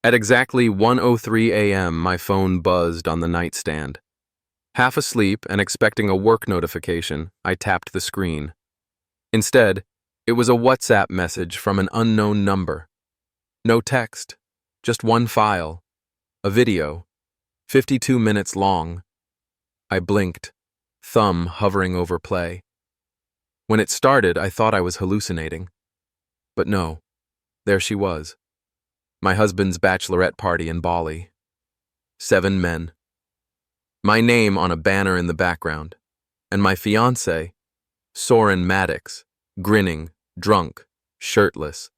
At exactly 1:03 a.m., my phone buzzed on the nightstand. Half asleep and expecting a work notification, I tapped the screen. Instead, it was a WhatsApp message from an unknown number. No text, just one file, a video, 52 minutes long. I blinked, thumb hovering over play. When it started, I thought I was hallucinating. But no, there she was. My husband's bachelorette party in Bali. 7 men. My name on a banner in the background. And my fiancé, Saurin Maddox, grinning, drunk, shirtless,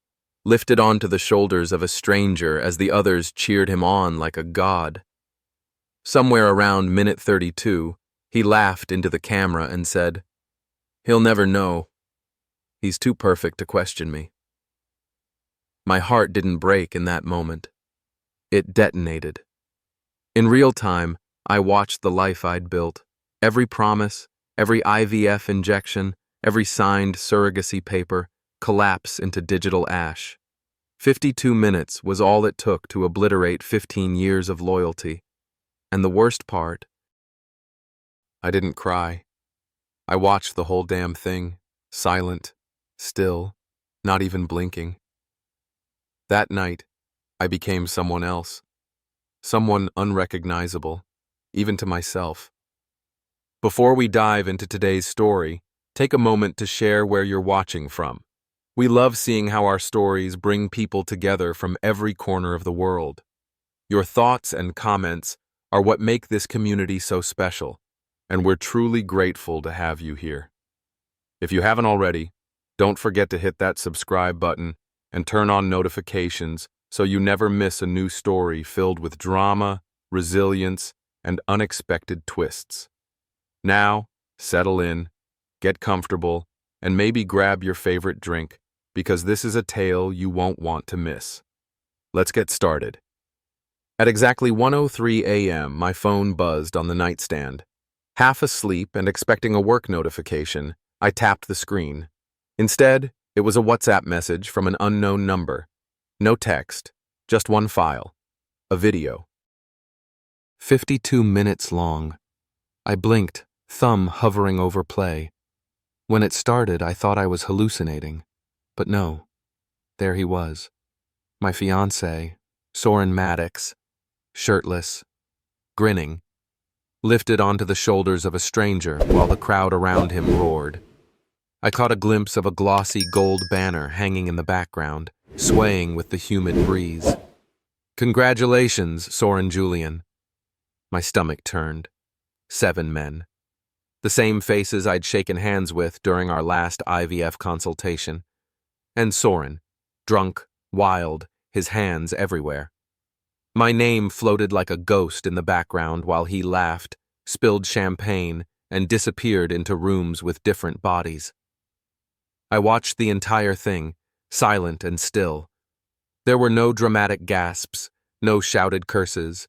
lifted onto the shoulders of a stranger as the others cheered him on like a god. Somewhere around minute 32, he laughed into the camera and said, "He'll never know. He's too perfect to question me." My heart didn't break in that moment. It detonated. In real time, I watched the life I'd built. Every promise, every IVF injection, every signed surrogacy paper collapse into digital ash. 52 minutes was all it took to obliterate 15 years of loyalty. And the worst part, I didn't cry. I watched the whole damn thing, silent, still, not even blinking. That night, I became someone else, someone unrecognizable, even to myself. Before we dive into today's story, take a moment to share where you're watching from. We love seeing how our stories bring people together from every corner of the world. Your thoughts and comments are what make this community so special, and we're truly grateful to have you here. If you haven't already, don't forget to hit that subscribe button and turn on notifications so you never miss a new story filled with drama, resilience, and unexpected twists. Now, settle in, get comfortable, and maybe grab your favorite drink, because this is a tale you won't want to miss. Let's get started. At exactly 1:03 a.m., my phone buzzed on the nightstand. Half asleep and expecting a work notification, I tapped the screen. Instead, it was a WhatsApp message from an unknown number. No text, just one file, a video. 52 minutes long. I blinked, thumb hovering over play. When it started, I thought I was hallucinating. But no, there he was. My fiancé, Saurin Maddox, shirtless, grinning, lifted onto the shoulders of a stranger while the crowd around him roared. I caught a glimpse of a glossy gold banner hanging in the background, swaying with the humid breeze. "Congratulations, Saurin Julian." My stomach turned. 7 men. The same faces I'd shaken hands with during our last IVF consultation. And Saurin, drunk, wild, his hands everywhere. My name floated like a ghost in the background while he laughed, spilled champagne, and disappeared into rooms with different bodies. I watched the entire thing, silent and still. There were no dramatic gasps, no shouted curses,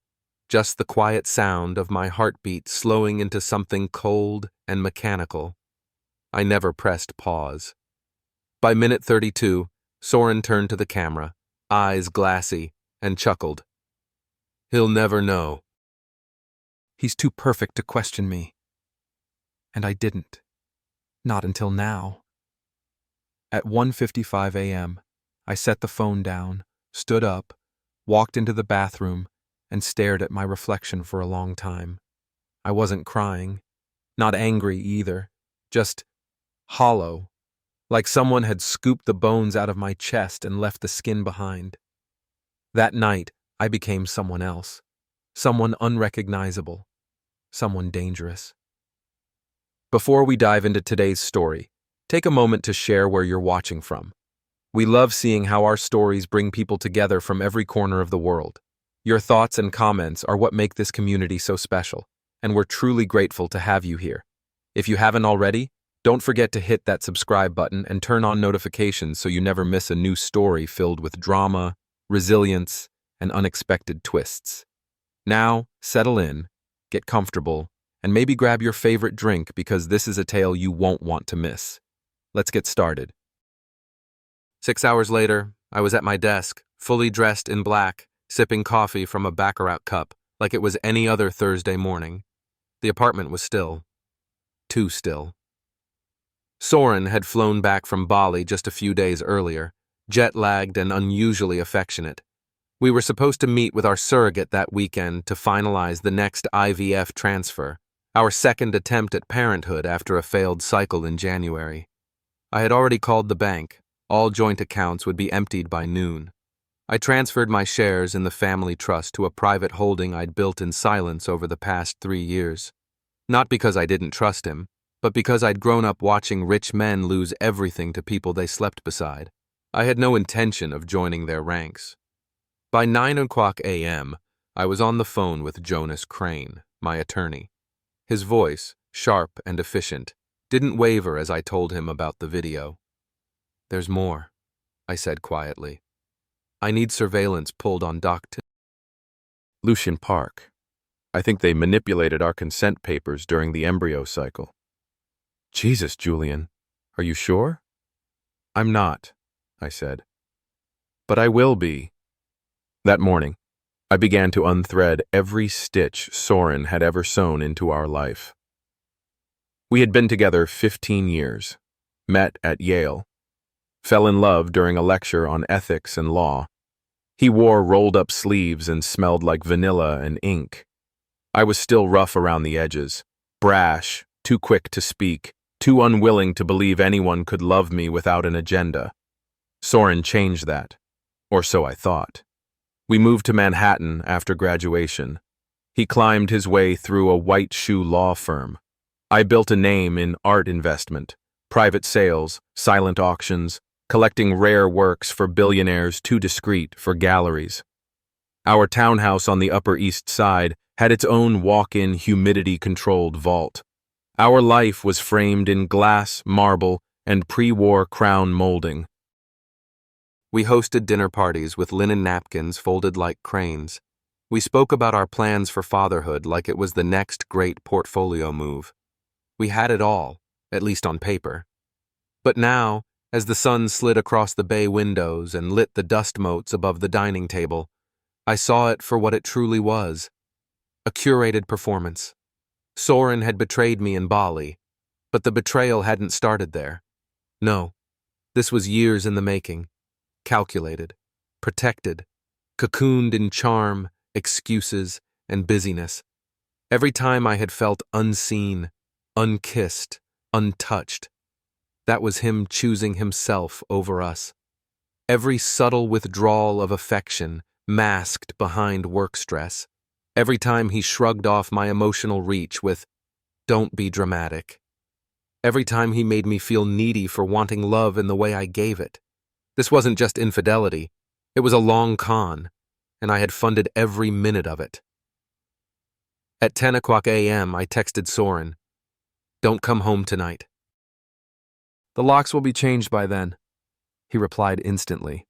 just the quiet sound of my heartbeat slowing into something cold and mechanical. I never pressed pause. By minute 32, Saurin turned to the camera, eyes glassy, and chuckled. "He'll never know. He's too perfect to question me." And I didn't. Not until now. At 1:55 a.m., I set the phone down, stood up, walked into the bathroom, and stared at my reflection for a long time. I wasn't crying, not angry either, just hollow, like someone had scooped the bones out of my chest and left the skin behind. That night, I became someone else, someone unrecognizable, someone dangerous. Before we dive into today's story, take a moment to share where you're watching from. We love seeing how our stories bring people together from every corner of the world. Your thoughts and comments are what make this community so special, and we're truly grateful to have you here. If you haven't already, don't forget to hit that subscribe button and turn on notifications so you never miss a new story filled with drama, resilience, and unexpected twists. Now, settle in, get comfortable, and maybe grab your favorite drink because this is a tale you won't want to miss. Let's get started. 6 hours later, I was at my desk, fully dressed in black, sipping coffee from a baccarat cup like it was any other Thursday morning. The apartment was still. Too still. Saurin had flown back from Bali just a few days earlier, jet-lagged and unusually affectionate. We were supposed to meet with our surrogate that weekend to finalize the next IVF transfer, our second attempt at parenthood after a failed cycle in January. I had already called the bank. All joint accounts would be emptied by noon. I transferred my shares in the family trust to a private holding I'd built in silence over the past 3 years. Not because I didn't trust him, but because I'd grown up watching rich men lose everything to people they slept beside. I had no intention of joining their ranks. By 9:00 a.m., I was on the phone with Jonas Crane, my attorney. His voice, sharp and efficient, didn't waver as I told him about the video. "There's more," I said quietly. "I need surveillance pulled on Dr. Lucian Park. I think they manipulated our consent papers during the embryo cycle." "Jesus, Julian, are you sure?" "I'm not," I said. "But I will be." That morning, I began to unthread every stitch Saurin had ever sewn into our life. We had been together 15 years, met at Yale, fell in love during a lecture on ethics and law. He wore rolled-up sleeves and smelled like vanilla and ink. I was still rough around the edges, brash, too quick to speak, too unwilling to believe anyone could love me without an agenda. Saurin changed that, or so I thought. We moved to Manhattan after graduation. He climbed his way through a white shoe law firm. I built a name in art investment, private sales, silent auctions, collecting rare works for billionaires too discreet for galleries. Our townhouse on the Upper East Side had its own walk-in humidity-controlled vault. Our life was framed in glass, marble, and pre-war crown molding. We hosted dinner parties with linen napkins folded like cranes. We spoke about our plans for fatherhood like it was the next great portfolio move. We had it all, at least on paper. But now, as the sun slid across the bay windows and lit the dust motes above the dining table, I saw it for what it truly was: a curated performance. Saurin had betrayed me in Bali, but the betrayal hadn't started there. No, this was years in the making. Calculated, protected, cocooned in charm, excuses, and busyness. Every time I had felt unseen, unkissed, untouched, that was him choosing himself over us. Every subtle withdrawal of affection masked behind work stress. Every time he shrugged off my emotional reach with, "Don't be dramatic." Every time he made me feel needy for wanting love in the way I gave it. This wasn't just infidelity, it was a long con, and I had funded every minute of it. At 10:00 a.m., I texted Saurin, "Don't come home tonight." "The locks will be changed by then," he replied instantly.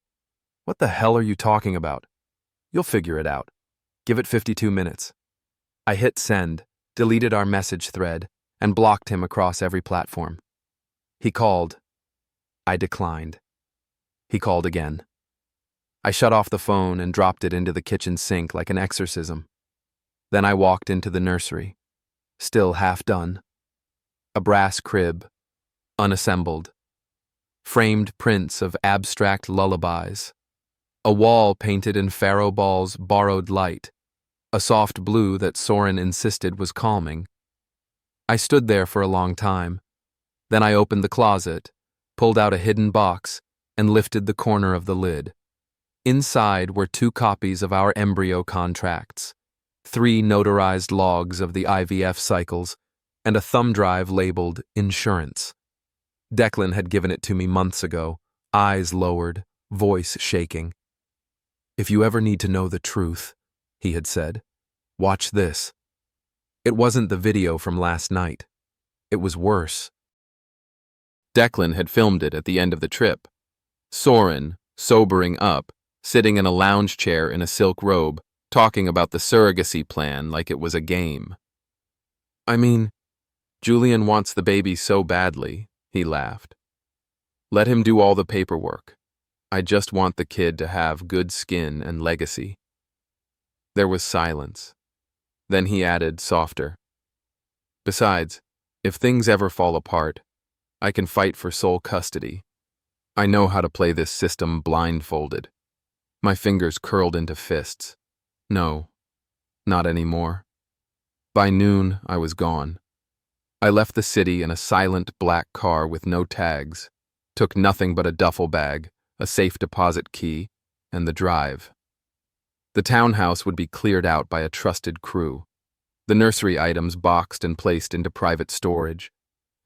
"What the hell are you talking about? You'll figure it out. Give it 52 minutes. I hit send, deleted our message thread, and blocked him across every platform. He called. I declined. He called again. I shut off the phone and dropped it into the kitchen sink like an exorcism. Then I walked into the nursery, still half done. A brass crib, unassembled. Framed prints of abstract lullabies. A wall painted in Pharaoh Ball's borrowed light, a soft blue that Saurin insisted was calming. I stood there for a long time. Then I opened the closet, pulled out a hidden box, and lifted the corner of the lid. Inside were 2 copies of our embryo contracts, 3 notarized logs of the IVF cycles, and a thumb drive labeled Insurance. Declan had given it to me months ago, eyes lowered, voice shaking. "If you ever need to know the truth," he had said, "watch this." It wasn't the video from last night. It was worse. Declan had filmed it at the end of the trip. Saurin, sobering up, sitting in a lounge chair in a silk robe, talking about the surrogacy plan like it was a game. "I mean, Julian wants the baby so badly," he laughed. "Let him do all the paperwork. I just want the kid to have good skin and legacy." There was silence. Then he added, softer, "Besides, if things ever fall apart, I can fight for sole custody. I know how to play this system blindfolded." My fingers curled into fists. No, not anymore. By noon, I was gone. I left the city in a silent black car with no tags, took nothing but a duffel bag, a safe deposit key, and the drive. The townhouse would be cleared out by a trusted crew, the nursery items boxed and placed into private storage,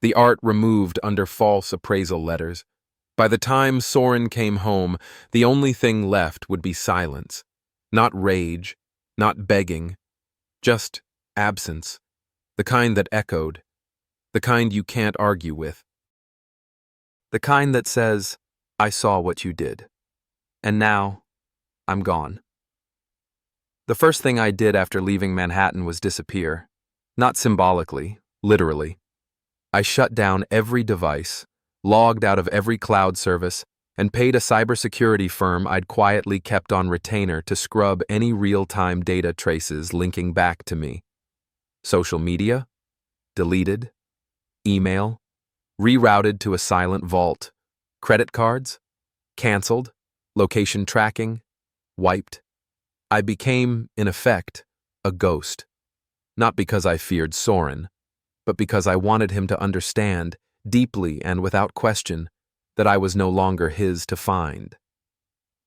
the art removed under false appraisal letters. By the time Saurin came home, the only thing left would be silence. Not rage, not begging, just absence. The kind that echoed, the kind you can't argue with. The kind that says, "I saw what you did. And now, I'm gone." The first thing I did after leaving Manhattan was disappear. Not symbolically, literally. I shut down every device, logged out of every cloud service, and paid a cybersecurity firm I'd quietly kept on retainer to scrub any real-time data traces linking back to me. Social media? Deleted. Email? Rerouted to a silent vault. Credit cards? Canceled. Location tracking? Wiped. I became, in effect, a ghost. Not because I feared Saurin, but because I wanted him to understand, deeply and without question, that I was no longer his to find.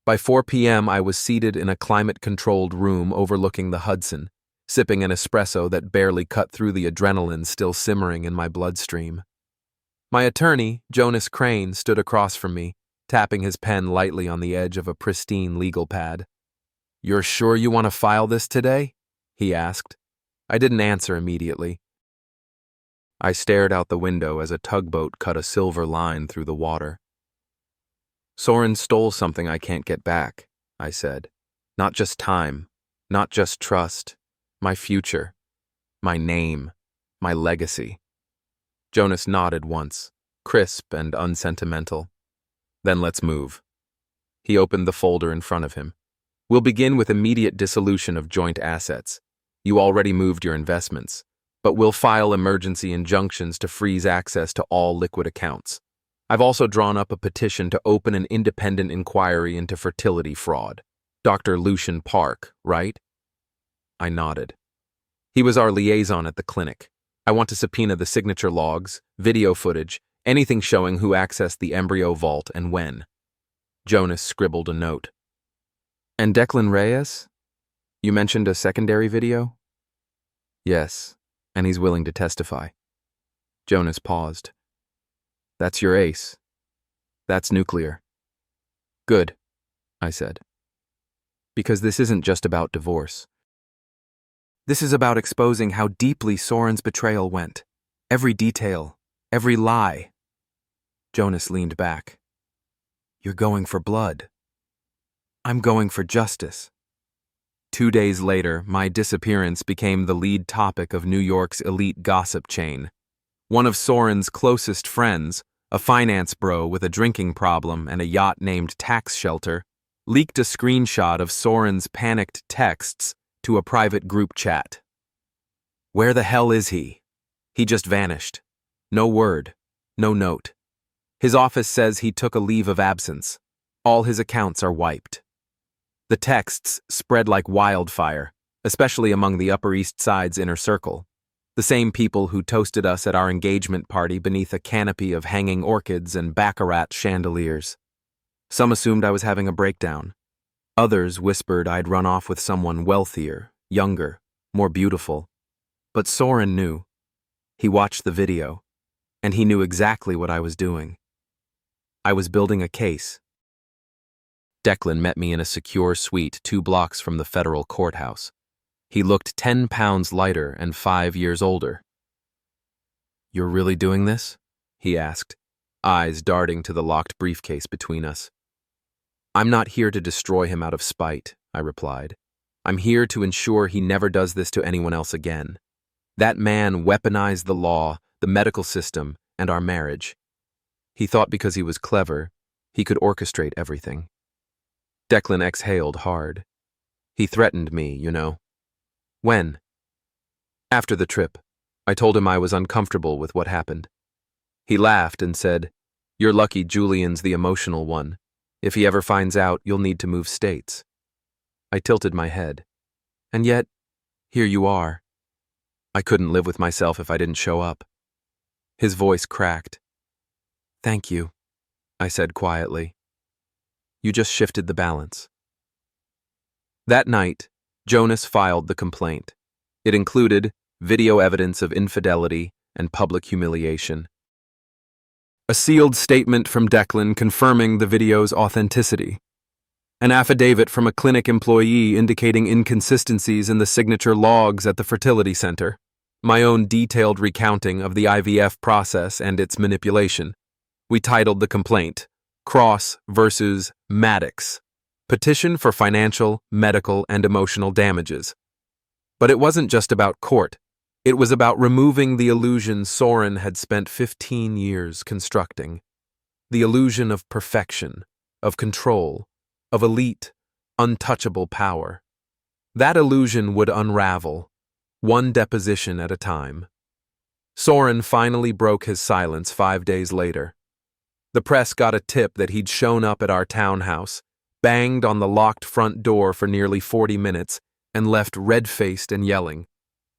By 4 p.m., I was seated in a climate-controlled room overlooking the Hudson, sipping an espresso that barely cut through the adrenaline still simmering in my bloodstream. My attorney, Jonas Crane, stood across from me, tapping his pen lightly on the edge of a pristine legal pad. "You're sure you want to file this today?" he asked. I didn't answer immediately. I stared out the window as a tugboat cut a silver line through the water. "Saurin stole something I can't get back," I said. "Not just time, not just trust, my future, my name, my legacy." Jonas nodded once, crisp and unsentimental. "Then let's move." He opened the folder in front of him. "We'll begin with immediate dissolution of joint assets. You already moved your investments, but we'll file emergency injunctions to freeze access to all liquid accounts. I've also drawn up a petition to open an independent inquiry into fertility fraud. Dr. Lucian Park, right?" I nodded. "He was our liaison at the clinic. I want to subpoena the signature logs, video footage, anything showing who accessed the embryo vault and when." Jonas scribbled a note. "And Declan Reyes? You mentioned a secondary video?" "Yes, and he's willing to testify." Jonas paused. "That's your ace. That's nuclear." "Good," I said. "Because this isn't just about divorce. This is about exposing how deeply Saurin's betrayal went. Every detail, every lie." Jonas leaned back. "You're going for blood. I'm going for justice." 2 days later, my disappearance became the lead topic of New York's elite gossip chain. One of Saurin's closest friends, a finance bro with a drinking problem and a yacht named Tax Shelter, leaked a screenshot of Saurin's panicked texts to a private group chat. "Where the hell is he? He just vanished. No word, no note. His office says he took a leave of absence. All his accounts are wiped." The texts spread like wildfire, especially among the Upper East Side's inner circle, the same people who toasted us at our engagement party beneath a canopy of hanging orchids and baccarat chandeliers. Some assumed I was having a breakdown. Others whispered I'd run off with someone wealthier, younger, more beautiful. But Saurin knew. He watched the video, and he knew exactly what I was doing. I was building a case. Declan met me in a secure suite 2 blocks from the federal courthouse. He looked 10 pounds lighter and 5 years older. "You're really doing this?" he asked, eyes darting to the locked briefcase between us. "I'm not here to destroy him out of spite," I replied. "I'm here to ensure he never does this to anyone else again. That man weaponized the law, the medical system, and our marriage. He thought because he was clever, he could orchestrate everything." Declan exhaled hard. He threatened me, you know. When? After the trip. I told him I was uncomfortable with what happened. He laughed and said, "You're lucky Julian's the emotional one. If he ever finds out, you'll need to move states." I tilted my head. And yet, here you are. I couldn't live with myself if I didn't show up. His voice cracked. "Thank you," I said quietly. "You just shifted the balance." That night, Jonas filed the complaint. It included video evidence of infidelity and public humiliation. A sealed statement from Declan confirming the video's authenticity. An affidavit from a clinic employee indicating inconsistencies in the signature logs at the fertility center. My own detailed recounting of the IVF process and its manipulation. We titled the complaint, Cross versus Maddox, Petition for Financial, Medical, and Emotional Damages. But it wasn't just about court. It was about removing the illusion Saurin had spent 15 years constructing. The illusion of perfection, of control, of elite, untouchable power. That illusion would unravel, one deposition at a time. Saurin finally broke his silence 5 days later. The press got a tip that he'd shown up at our townhouse, banged on the locked front door for nearly 40 minutes, and left red-faced and yelling.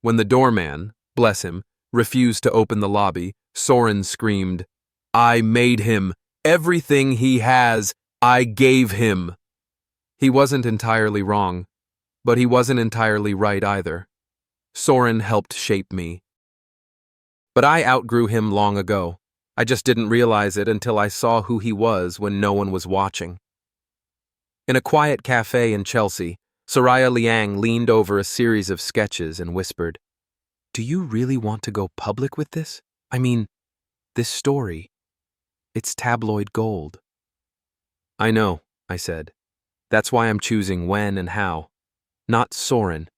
When the doorman, bless him, refused to open the lobby, Saurin screamed, "I made him. Everything he has, I gave him." He wasn't entirely wrong, but he wasn't entirely right either. Saurin helped shape me. But I outgrew him long ago. I just didn't realize it until I saw who he was when no one was watching. In a quiet cafe in Chelsea, Soraya Liang leaned over a series of sketches and whispered, "Do you really want to go public with this? I mean, this story. It's tabloid gold." "I know," I said. "That's why I'm choosing when and how. Not Saurin.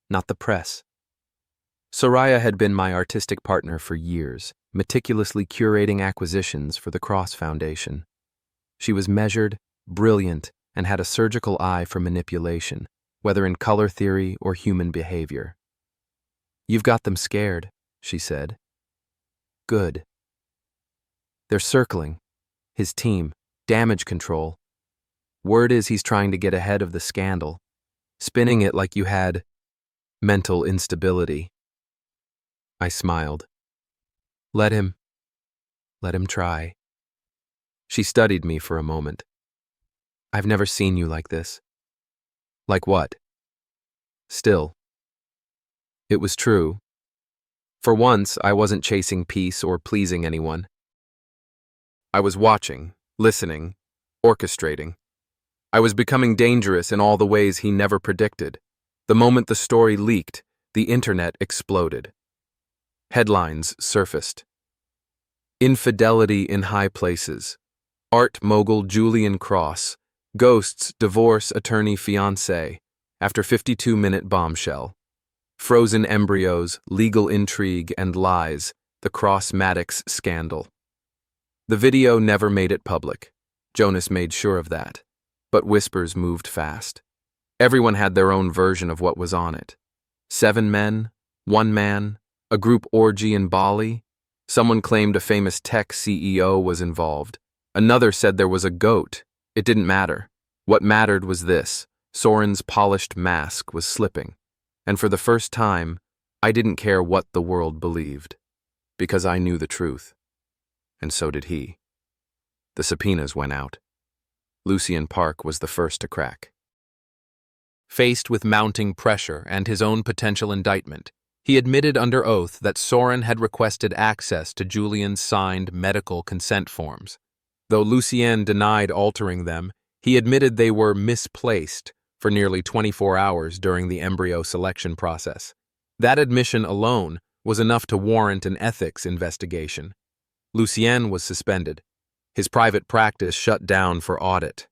Not the press." Soraya had been my artistic partner for years, meticulously curating acquisitions for the Cross Foundation. She was measured, brilliant, and had a surgical eye for manipulation, whether in color theory or human behavior. "You've got them scared," she said. "Good. They're circling. His team, damage control. Word is he's trying to get ahead of the scandal, spinning it like you had mental instability." I smiled. Let him try." She studied me for a moment. "I've never seen you like this." "Like what?" "Still." It was true. For once, I wasn't chasing peace or pleasing anyone. I was watching, listening, orchestrating. I was becoming dangerous in all the ways he never predicted. The moment the story leaked, the internet exploded. Headlines surfaced. Infidelity in high places. Art mogul Julian Cross. Ghosts divorce attorney fiancé after 52-minute bombshell. Frozen embryos, legal intrigue, and lies. The Cross-Maddox scandal. The video never made it public. Jonas made sure of that. But whispers moved fast. Everyone had their own version of what was on it. 7 men, 1 man, a group orgy in Bali. Someone claimed a famous tech CEO was involved. Another said there was a goat. It didn't matter. What mattered was this: Saurin's polished mask was slipping. And for the first time, I didn't care what the world believed. Because I knew the truth. And so did he. The subpoenas went out. Lucien Park was the first to crack. Faced with mounting pressure and his own potential indictment, he admitted under oath that Saurin had requested access to Julian's signed medical consent forms. Though Lucien denied altering them, he admitted they were misplaced for nearly 24 hours during the embryo selection process. That admission alone was enough to warrant an ethics investigation. Lucien was suspended. His private practice shut down for audit.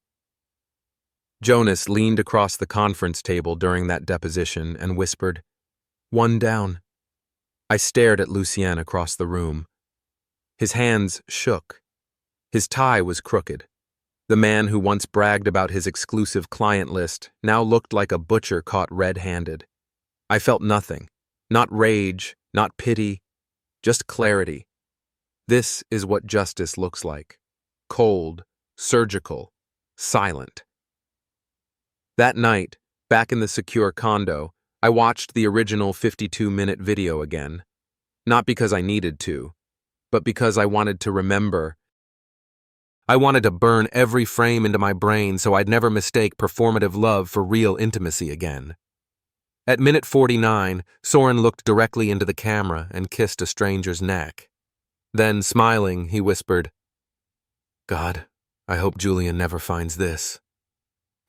Jonas leaned across the conference table during that deposition and whispered, "One down." I stared at Lucien across the room. His hands shook. His tie was crooked. The man who once bragged about his exclusive client list now looked like a butcher caught red-handed. I felt nothing. Not rage, not pity, just clarity. This is what justice looks like. Cold, surgical, silent. That night, back in the secure condo, I watched the original 52-minute video again. Not because I needed to, but because I wanted to remember. I wanted to burn every frame into my brain so I'd never mistake performative love for real intimacy again. At minute 49, Saurin looked directly into the camera and kissed a stranger's neck. Then, smiling, he whispered, "God, I hope Julian never finds this."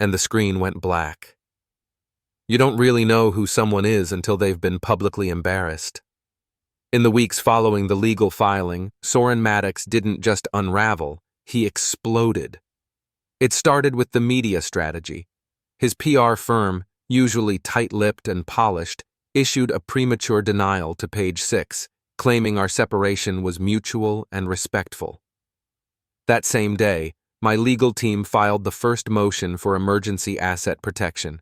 And the screen went black. You don't really know who someone is until they've been publicly embarrassed. In the weeks following the legal filing, Saurin Maddox didn't just unravel, he exploded. It started with the media strategy. His PR firm, usually tight-lipped and polished, issued a premature denial to Page 6, claiming our separation was mutual and respectful. That same day, my legal team filed the first motion for emergency asset protection.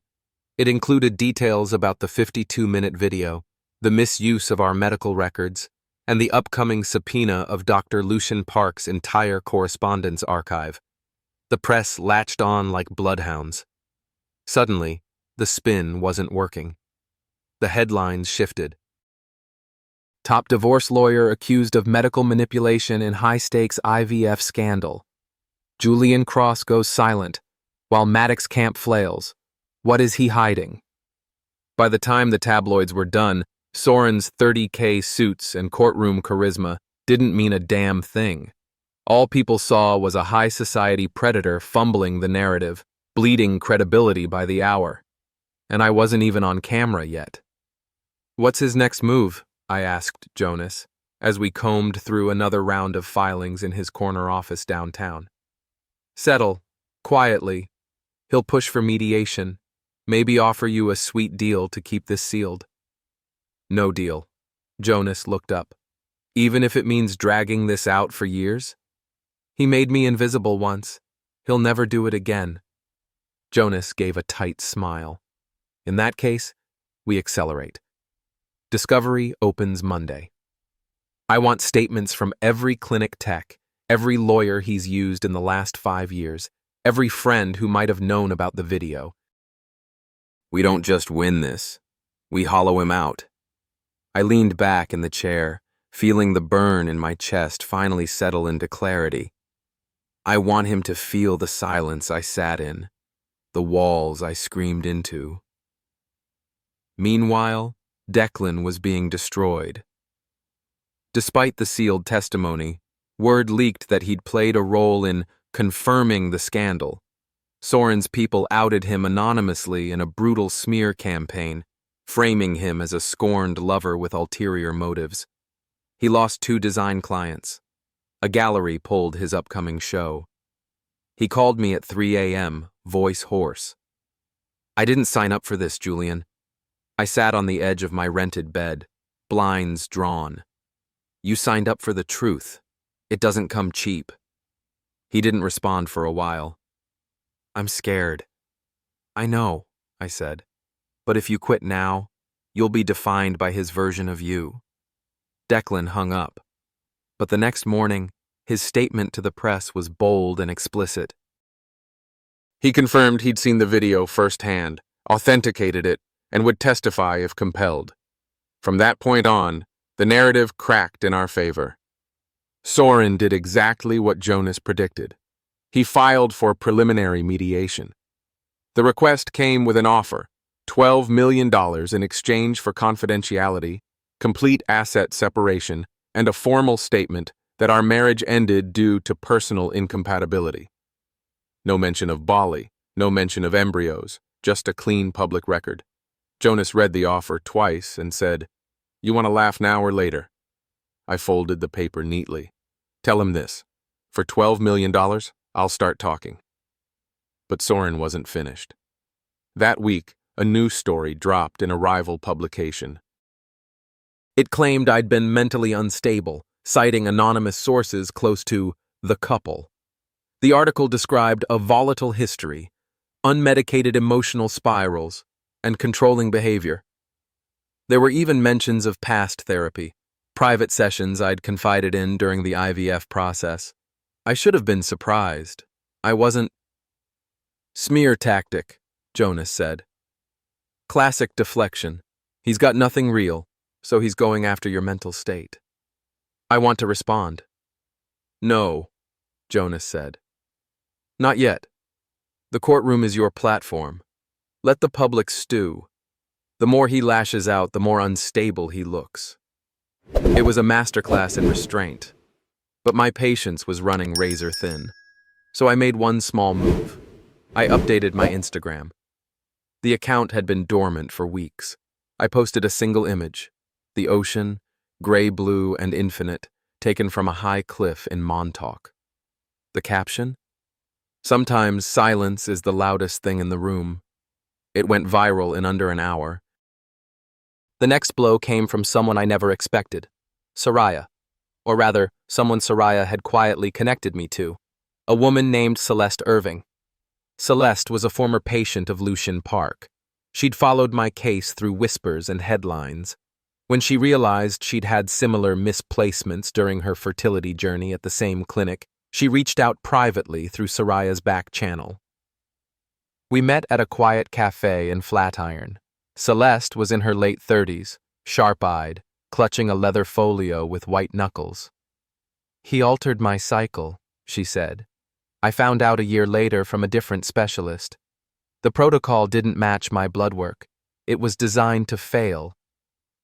It included details about the 52-minute video, the misuse of our medical records, and the upcoming subpoena of Dr. Lucian Park's entire correspondence archive. The press latched on like bloodhounds. Suddenly, the spin wasn't working. The headlines shifted. Top divorce lawyer accused of medical manipulation in high-stakes IVF scandal. Julian Cross goes silent, while Maddox camp flails. What is he hiding? By the time the tabloids were done, Saurin's 30K suits and courtroom charisma didn't mean a damn thing. All people saw was a high society predator fumbling the narrative, bleeding credibility by the hour. And I wasn't even on camera yet. "What's his next move?" I asked Jonas, as we combed through another round of filings in his corner office downtown. "Settle, quietly. He'll push for mediation, maybe offer you a sweet deal to keep this sealed." "No deal." Jonas looked up. "Even if it means dragging this out for years?" "He made me invisible once. He'll never do it again." Jonas gave a tight smile. "In that case, we accelerate. Discovery opens Monday. I want statements from every clinic tech, every lawyer he's used in the last 5 years, every friend who might have known about the video. We don't just win this. We hollow him out." I leaned back in the chair, feeling the burn in my chest finally settle into clarity. I want him to feel the silence I sat in, the walls I screamed into. Meanwhile, Declan was being destroyed. Despite the sealed testimony, word leaked that he'd played a role in confirming the scandal. Saurin's people outed him anonymously in a brutal smear campaign, framing him as a scorned lover with ulterior motives. He lost 2 design clients. A gallery pulled his upcoming show. He called me at 3 a.m., voice hoarse. "I didn't sign up for this, Julian." I sat on the edge of my rented bed, blinds drawn. "You signed up for the truth. It doesn't come cheap." He didn't respond for a while. "I'm scared." "I know," I said. "But if you quit now, you'll be defined by his version of you." Declan hung up. But the next morning, his statement to the press was bold and explicit. He confirmed he'd seen the video firsthand, authenticated it, and would testify if compelled. From that point on, the narrative cracked in our favor. Saurin did exactly what Jonas predicted. He filed for preliminary mediation. The request came with an offer, $12 million in exchange for confidentiality, complete asset separation, and a formal statement that our marriage ended due to personal incompatibility. No mention of Bali, no mention of embryos, just a clean public record. Jonas read the offer twice and said, "You want to laugh now or later?" I folded the paper neatly. "Tell him this. For $12 million, I'll start talking." But Saurin wasn't finished. That week, a news story dropped in a rival publication. It claimed I'd been mentally unstable, citing anonymous sources close to the couple. The article described a volatile history, unmedicated emotional spirals, and controlling behavior. There were even mentions of past therapy, private sessions I'd confided in during the IVF process. I should have been surprised. I wasn't. Smear tactic, Jonas said. Classic deflection. He's got nothing real, so he's going after your mental state. I want to respond. No, Jonas said. Not yet. The courtroom is your platform. Let the public stew. The more he lashes out, the more unstable he looks. It was a masterclass in restraint, but my patience was running razor thin. So I made one small move. I updated my Instagram. The account had been dormant for weeks. I posted a single image, the ocean, gray-blue and infinite, taken from a high cliff in Montauk. The caption? Sometimes silence is the loudest thing in the room. It went viral in under an hour. The next blow came from someone I never expected, Soraya. Or rather, someone Soraya had quietly connected me to, a woman named Celeste Irving. Celeste was a former patient of Lucian Park. She'd followed my case through whispers and headlines. When she realized she'd had similar misplacements during her fertility journey at the same clinic, she reached out privately through Soraya's back channel. We met at a quiet cafe in Flatiron. Celeste was in her late 30s, sharp-eyed, clutching a leather folio with white knuckles. He altered my cycle, she said. I found out a year later from a different specialist. The protocol didn't match my blood work. It was designed to fail.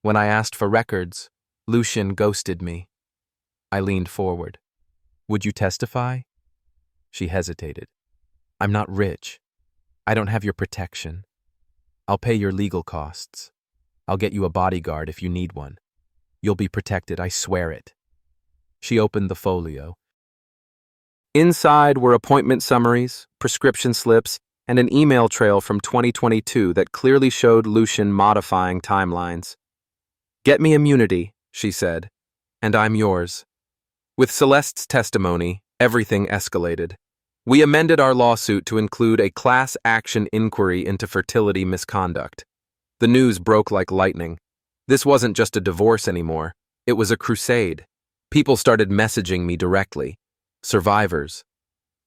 When I asked for records, Lucian ghosted me. I leaned forward. Would you testify? She hesitated. I'm not rich. I don't have your protection. I'll pay your legal costs. I'll get you a bodyguard if you need one. You'll be protected, I swear it. She opened the folio. Inside were appointment summaries, prescription slips, and an email trail from 2022 that clearly showed Lucian modifying timelines. Get me immunity, she said, and I'm yours. With Celeste's testimony, everything escalated. We amended our lawsuit to include a class action inquiry into fertility misconduct. The news broke like lightning. This wasn't just a divorce anymore. It was a crusade. People started messaging me directly. Survivors,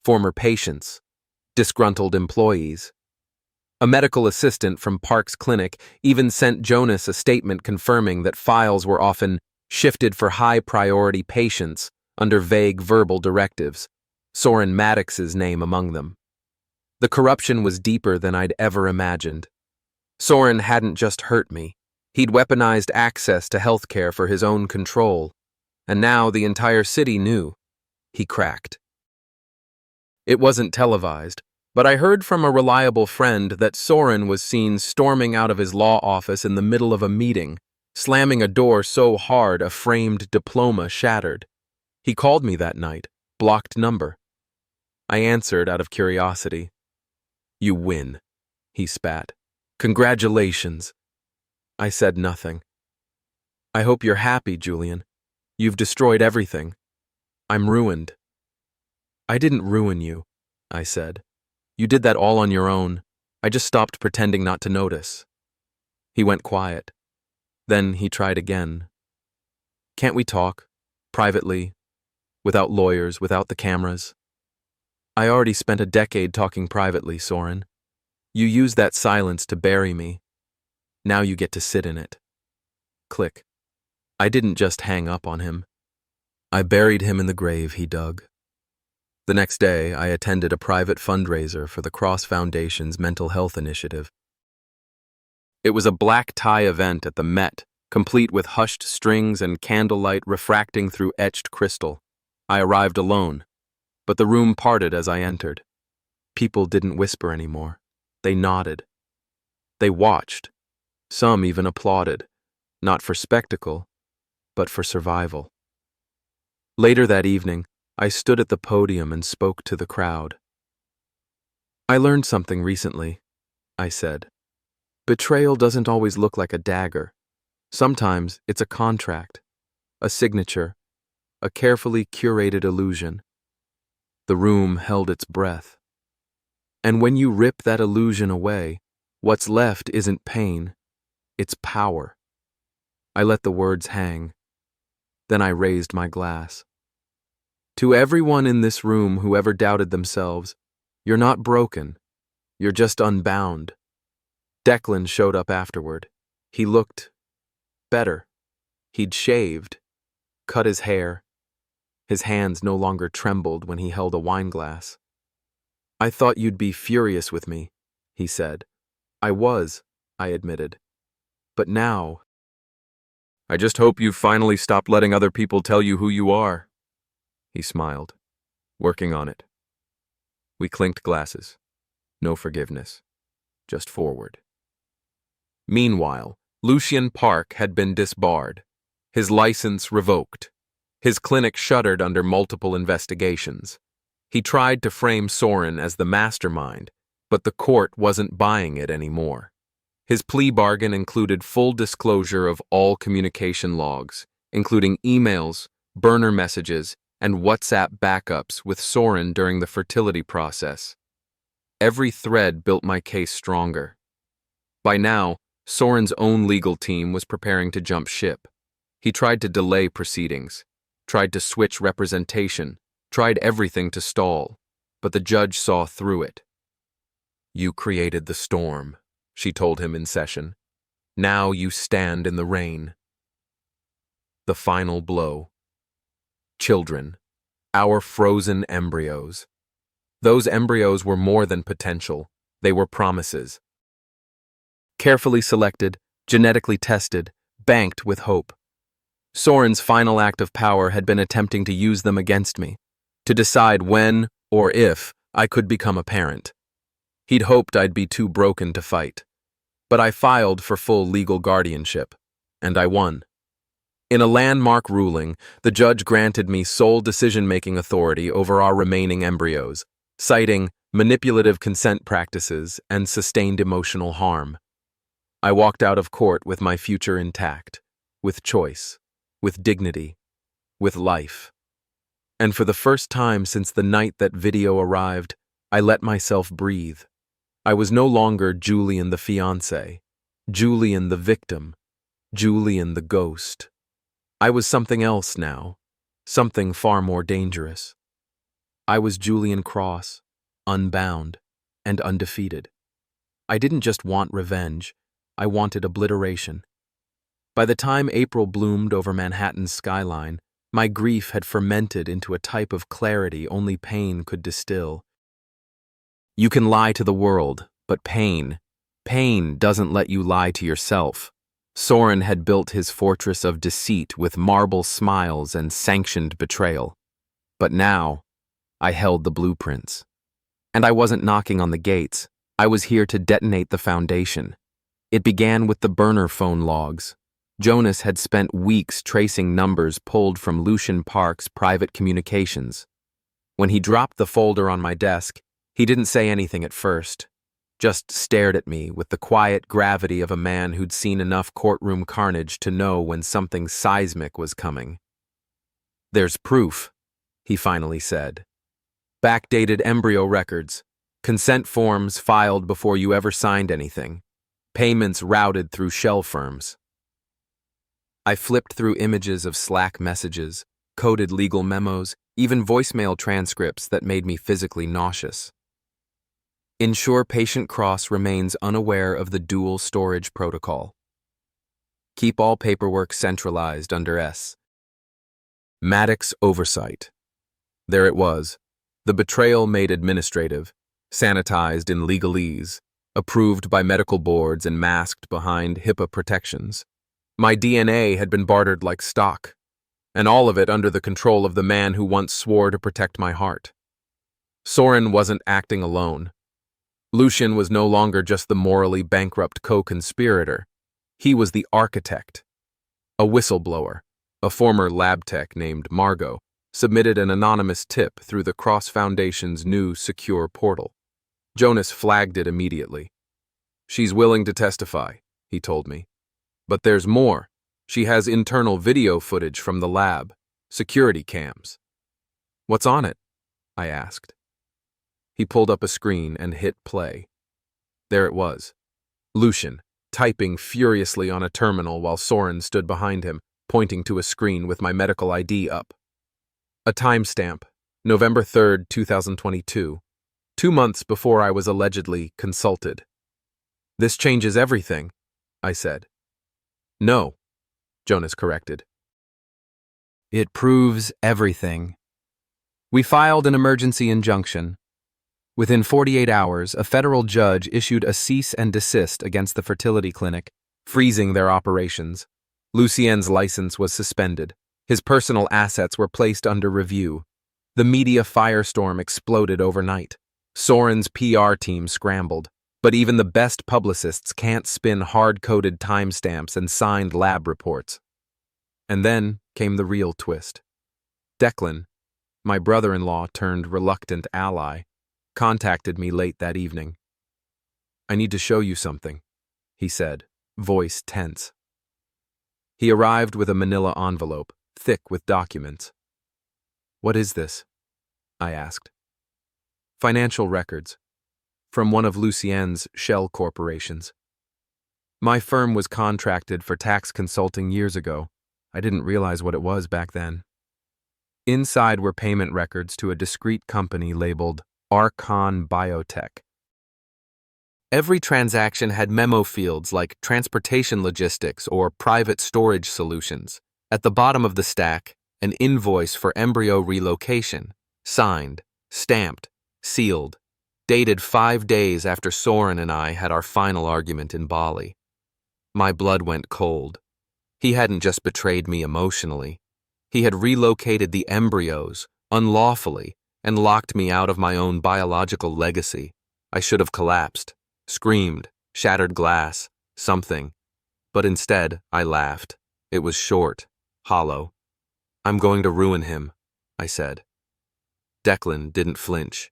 former patients, disgruntled employees. A medical assistant from Park's clinic even sent Jonas a statement confirming that files were often shifted for high-priority patients under vague verbal directives, Saurin Maddox's name among them. The corruption was deeper than I'd ever imagined. Saurin hadn't just hurt me. He'd weaponized access to healthcare for his own control, and now the entire city knew. He cracked. It wasn't televised, but I heard from a reliable friend that Saurin was seen storming out of his law office in the middle of a meeting, slamming a door so hard a framed diploma shattered. He called me that night, blocked number. I answered out of curiosity. You win, he spat. Congratulations. I said nothing. I hope you're happy, Julian. You've destroyed everything. I'm ruined. I didn't ruin you, I said. You did that all on your own. I just stopped pretending not to notice. He went quiet. Then he tried again. Can't we talk? Privately? Without lawyers, without the cameras? I already spent a decade talking privately, Saurin. You used that silence to bury me. Now you get to sit in it. Click. I didn't just hang up on him. I buried him in the grave he dug. The next day, I attended a private fundraiser for the Cross Foundation's mental health initiative. It was a black tie event at the Met, complete with hushed strings and candlelight refracting through etched crystal. I arrived alone, but the room parted as I entered. People didn't whisper anymore. They nodded. They watched. Some even applauded, not for spectacle, but for survival. Later that evening, I stood at the podium and spoke to the crowd. I learned something recently, I said. Betrayal doesn't always look like a dagger. Sometimes it's a contract, a signature, a carefully curated illusion. The room held its breath. And when you rip that illusion away, what's left isn't pain, it's power. I let the words hang. Then I raised my glass. To everyone in this room who ever doubted themselves, you're not broken. You're just unbound. Declan showed up afterward. He looked better. He'd shaved, cut his hair. His hands no longer trembled when he held a wine glass. I thought you'd be furious with me, he said. I was, I admitted. But now, I just hope you've finally stopped letting other people tell you who you are. He smiled. Working on it. We clinked glasses. No forgiveness. Just forward. Meanwhile, Lucien Park had been disbarred. His license revoked. His clinic shuttered under multiple investigations. He tried to frame Saurin as the mastermind, but the court wasn't buying it anymore. His plea bargain included full disclosure of all communication logs, including emails, burner messages, and WhatsApp backups with Saurin during the fertility process. Every thread built my case stronger. By now, Saurin's own legal team was preparing to jump ship. He tried to delay proceedings, tried to switch representation, tried everything to stall, but the judge saw through it. You created the storm, she told him in session. Now you stand in the rain. The final blow. Children. Our frozen embryos. Those embryos were more than potential. They were promises. Carefully selected, genetically tested, banked with hope. Saurin's final act of power had been attempting to use them against me, to decide when, or if, I could become a parent. He'd hoped I'd be too broken to fight. But I filed for full legal guardianship, and I won. In a landmark ruling, the judge granted me sole decision-making authority over our remaining embryos, citing manipulative consent practices and sustained emotional harm. I walked out of court with my future intact, with choice, with dignity, with life. And for the first time since the night that video arrived, I let myself breathe. I was no longer Julian the fiancé, Julian the victim, Julian the ghost. I was something else now, something far more dangerous. I was Julian Cross, unbound and undefeated. I didn't just want revenge, I wanted obliteration. By the time April bloomed over Manhattan's skyline, my grief had fermented into a type of clarity only pain could distill. You can lie to the world, but pain doesn't let you lie to yourself. Saurin had built his fortress of deceit with marble smiles and sanctioned betrayal. But now, I held the blueprints. And I wasn't knocking on the gates. I was here to detonate the foundation. It began with the burner phone logs. Jonas had spent weeks tracing numbers pulled from Lucien Park's private communications. When he dropped the folder on my desk, he didn't say anything at first, just stared at me with the quiet gravity of a man who'd seen enough courtroom carnage to know when something seismic was coming. There's proof, he finally said. Backdated embryo records, consent forms filed before you ever signed anything, payments routed through shell firms. I flipped through images of Slack messages, coded legal memos, even voicemail transcripts that made me physically nauseous. Ensure patient Cross remains unaware of the dual storage protocol. Keep all paperwork centralized under S. Maddox oversight. There it was, the betrayal made administrative, sanitized in legalese, approved by medical boards and masked behind HIPAA protections. My DNA had been bartered like stock, and all of it under the control of the man who once swore to protect my heart. Saurin wasn't acting alone. Lucien was no longer just the morally bankrupt co-conspirator. He was the architect. A whistleblower, a former lab tech named Margot, submitted an anonymous tip through the Cross Foundation's new secure portal. Jonas flagged it immediately. She's willing to testify, he told me. But there's more. She has internal video footage from the lab, security cams. What's on it? I asked. He pulled up a screen and hit play. There it was. Lucian, typing furiously on a terminal while Saurin stood behind him, pointing to a screen with my medical ID up. A timestamp, November 3rd, 2022, 2 months before I was allegedly consulted. This changes everything, I said. No, Jonas corrected. It proves everything. We filed an emergency injunction. Within 48 hours, a federal judge issued a cease and desist against the fertility clinic, freezing their operations. Lucien's license was suspended. His personal assets were placed under review. The media firestorm exploded overnight. Saurin's PR team scrambled, but even the best publicists can't spin hard-coded timestamps and signed lab reports. And then came the real twist. Declan, my brother-in-law turned reluctant ally, contacted me late that evening. I need to show you something, he said, voice tense. He arrived with a manila envelope, thick with documents. What is this? I asked. Financial records, from one of Lucien's shell corporations. My firm was contracted for tax consulting years ago. I didn't realize what it was back then. Inside were payment records to a discrete company labeled Archon Biotech. Every transaction had memo fields like transportation logistics or private storage solutions. At the bottom of the stack, an invoice for embryo relocation, signed, stamped, sealed, dated 5 days after Saurin and I had our final argument in Bali. My blood went cold. He hadn't just betrayed me emotionally. He had relocated the embryos, unlawfully, and locked me out of my own biological legacy. I should have collapsed, screamed, shattered glass, something. But instead, I laughed. It was short, hollow. I'm going to ruin him, I said. Declan didn't flinch.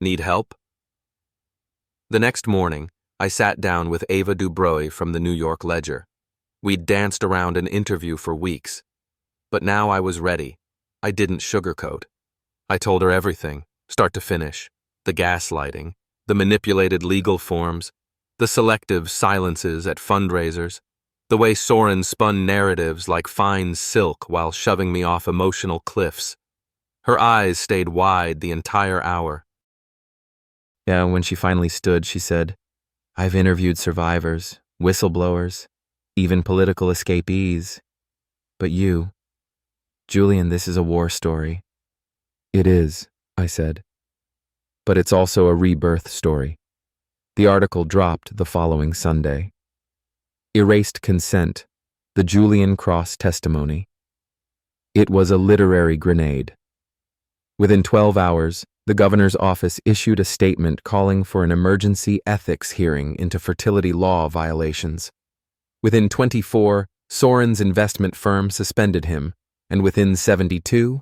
Need help? The next morning, I sat down with Ava Dubroy from the New York Ledger. We'd danced around an interview for weeks. But now I was ready. I didn't sugarcoat. I told her everything, start to finish. The gaslighting, the manipulated legal forms, the selective silences at fundraisers, the way Saurin spun narratives like fine silk while shoving me off emotional cliffs. Her eyes stayed wide the entire hour. Yeah, when she finally stood, she said, I've interviewed survivors, whistleblowers, even political escapees. But you, Julian, this is a war story. It is, I said. But it's also a rebirth story. The article dropped the following Sunday. Erased consent, the Julian Cross testimony. It was a literary grenade. Within 12 hours, the governor's office issued a statement calling for an emergency ethics hearing into fertility law violations. Within 24, Saurin's investment firm suspended him, and within 72,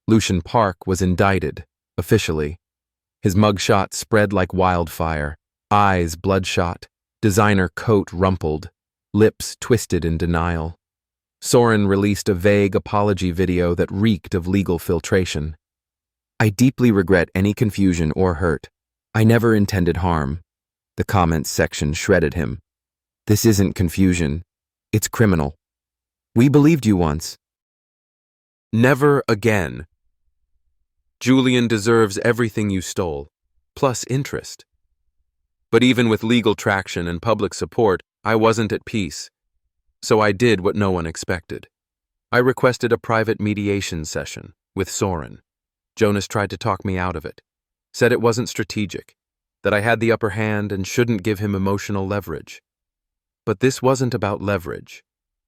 Lucian Park was indicted, officially. His mugshot spread like wildfire, eyes bloodshot, designer coat rumpled, lips twisted in denial. Saurin released a vague apology video that reeked of legal filtration. I deeply regret any confusion or hurt. I never intended harm. The comments section shredded him. This isn't confusion. It's criminal. We believed you once. Never again. Julian deserves everything you stole, plus interest. But even with legal traction and public support, I wasn't at peace. So I did what no one expected. I requested a private mediation session with Saurin. Jonas tried to talk me out of it, said it wasn't strategic, that I had the upper hand and shouldn't give him emotional leverage. But this wasn't about leverage.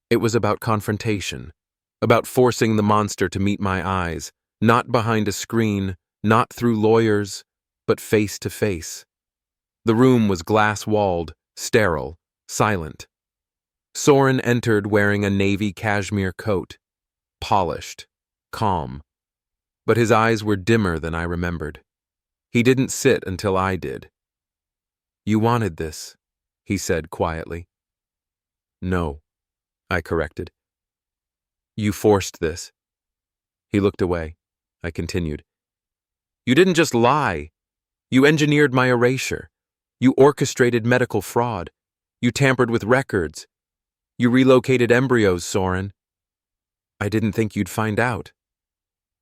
It was about confrontation, about forcing the monster to meet my eyes, not behind a screen, not through lawyers, but face to face. The room was glass-walled, sterile, silent. Saurin entered wearing a navy cashmere coat, polished, calm. But his eyes were dimmer than I remembered. He didn't sit until I did. You wanted this, he said quietly. No, I corrected. You forced this. He looked away. I continued. You didn't just lie. You engineered my erasure. You orchestrated medical fraud. You tampered with records. You relocated embryos, Saurin. I didn't think you'd find out.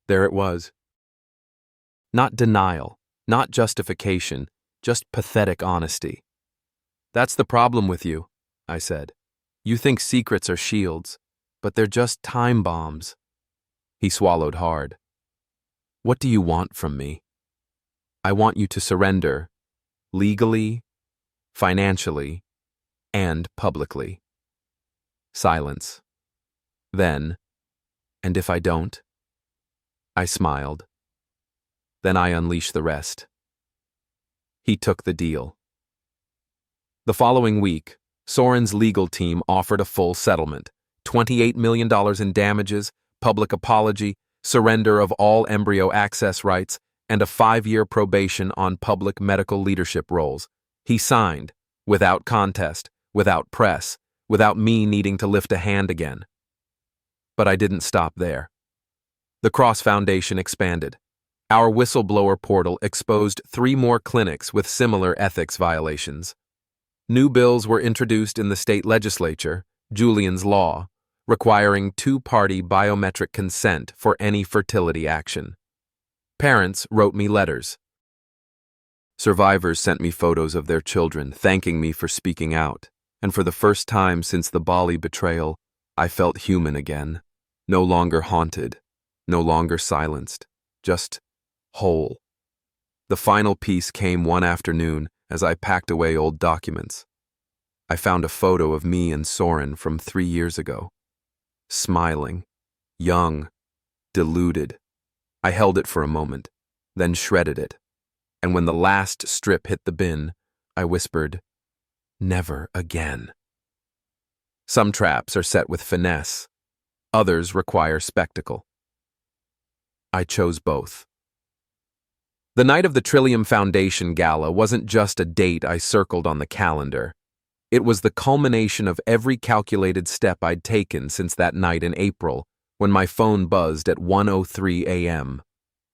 There it was. Not denial, not justification, just pathetic honesty. That's the problem with you, I said. You think secrets are shields, but they're just time bombs. He swallowed hard. What do you want from me? I want you to surrender, legally, financially, and publicly. Silence. Then, and if I don't? I smiled. Then I unleashed the rest. He took the deal. The following week, Saurin's legal team offered a full settlement, $28 million in damages, public apology, surrender of all embryo access rights, and a 5-year probation on public medical leadership roles. He signed, without contest, without press, without me needing to lift a hand again. But I didn't stop there. The Cross Foundation expanded. Our whistleblower portal exposed 3 more clinics with similar ethics violations. New bills were introduced in the state legislature, Julian's Law, requiring 2-party biometric consent for any fertility action. Parents wrote me letters. Survivors sent me photos of their children, thanking me for speaking out, and for the first time since the Bali betrayal, I felt human again, no longer haunted, no longer silenced, just whole. The final piece came one afternoon as I packed away old documents. I found a photo of me and Saurin from 3 years ago. Smiling, young, deluded. I held it for a moment, then shredded it. And when the last strip hit the bin, I whispered, "Never again." Some traps are set with finesse. Others require spectacle. I chose both. The night of the Trillium Foundation Gala wasn't just a date I circled on the calendar. It was the culmination of every calculated step I'd taken since that night in April, when my phone buzzed at 1:03 a.m.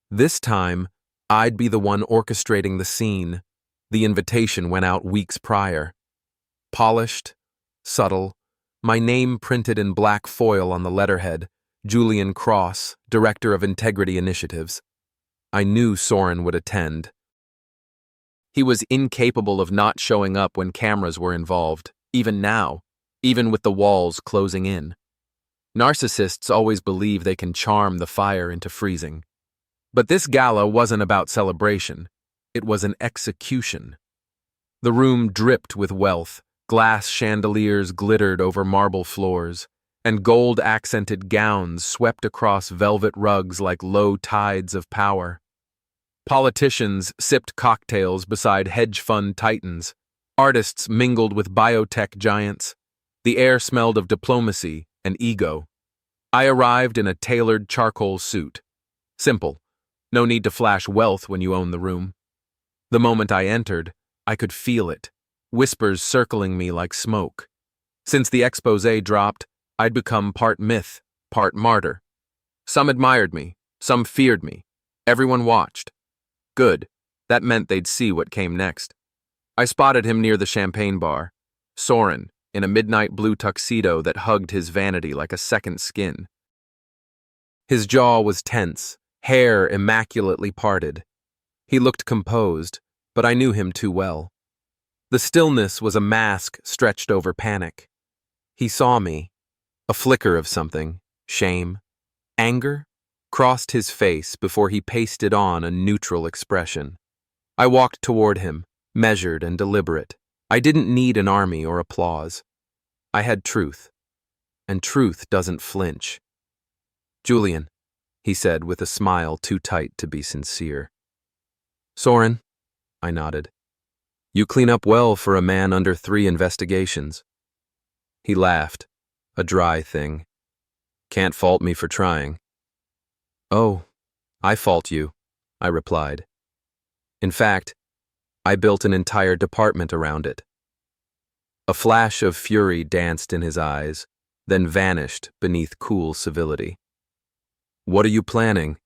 This time, I'd be the one orchestrating the scene. The invitation went out weeks prior. Polished, subtle, my name printed in black foil on the letterhead, Julian Cross, Director of Integrity Initiatives. I knew Saurin would attend. He was incapable of not showing up when cameras were involved, even now, even with the walls closing in. Narcissists always believe they can charm the fire into freezing. But this gala wasn't about celebration. It was an execution. The room dripped with wealth, glass chandeliers glittered over marble floors, and gold-accented gowns swept across velvet rugs like low tides of power. Politicians sipped cocktails beside hedge fund titans. Artists mingled with biotech giants. The air smelled of diplomacy and ego. I arrived in a tailored charcoal suit. Simple. No need to flash wealth when you own the room. The moment I entered, I could feel it, whispers circling me like smoke. Since the exposé dropped, I'd become part myth, part martyr. Some admired me, some feared me. Everyone watched. Good. That meant they'd see what came next. I spotted him near the champagne bar. Saurin, in a midnight blue tuxedo that hugged his vanity like a second skin. His jaw was tense, hair immaculately parted. He looked composed, but I knew him too well. The stillness was a mask stretched over panic. He saw me. A flicker of something, shame, anger, crossed his face before he pasted on a neutral expression. I walked toward him, measured and deliberate. I didn't need an army or applause. I had truth, and truth doesn't flinch. "Julian," he said with a smile too tight to be sincere. "Saurin," I nodded. "You clean up well for a man under 3 investigations." He laughed, a dry thing. "Can't fault me for trying." "Oh, I fault you," I replied. In fact, I built an entire department around it. A flash of fury danced in his eyes, then vanished beneath cool civility. "What are you planning?"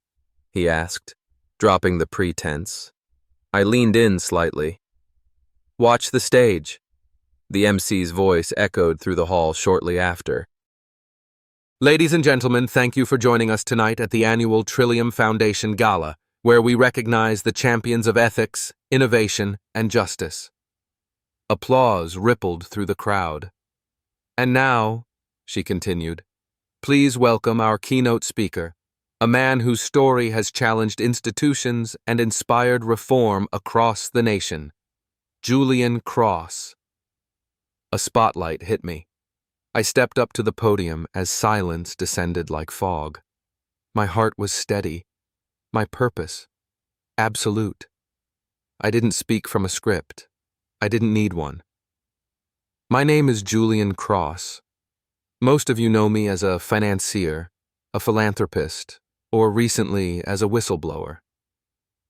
he asked, Dropping the pretense, I leaned in slightly. Watch the stage. The MC's voice echoed through the hall shortly after. Ladies and gentlemen, thank you for joining us tonight at the annual Trillium Foundation Gala, where we recognize the champions of ethics, innovation, and justice. Applause rippled through the crowd. And now, she continued, please welcome our keynote speaker, a man whose story has challenged institutions and inspired reform across the nation, Julian Cross. A spotlight hit me. I stepped up to the podium as silence descended like fog. My heart was steady. My purpose, absolute. I didn't speak from a script. I didn't need one. My name is Julian Cross. Most of you know me as a financier, a philanthropist, or recently as a whistleblower.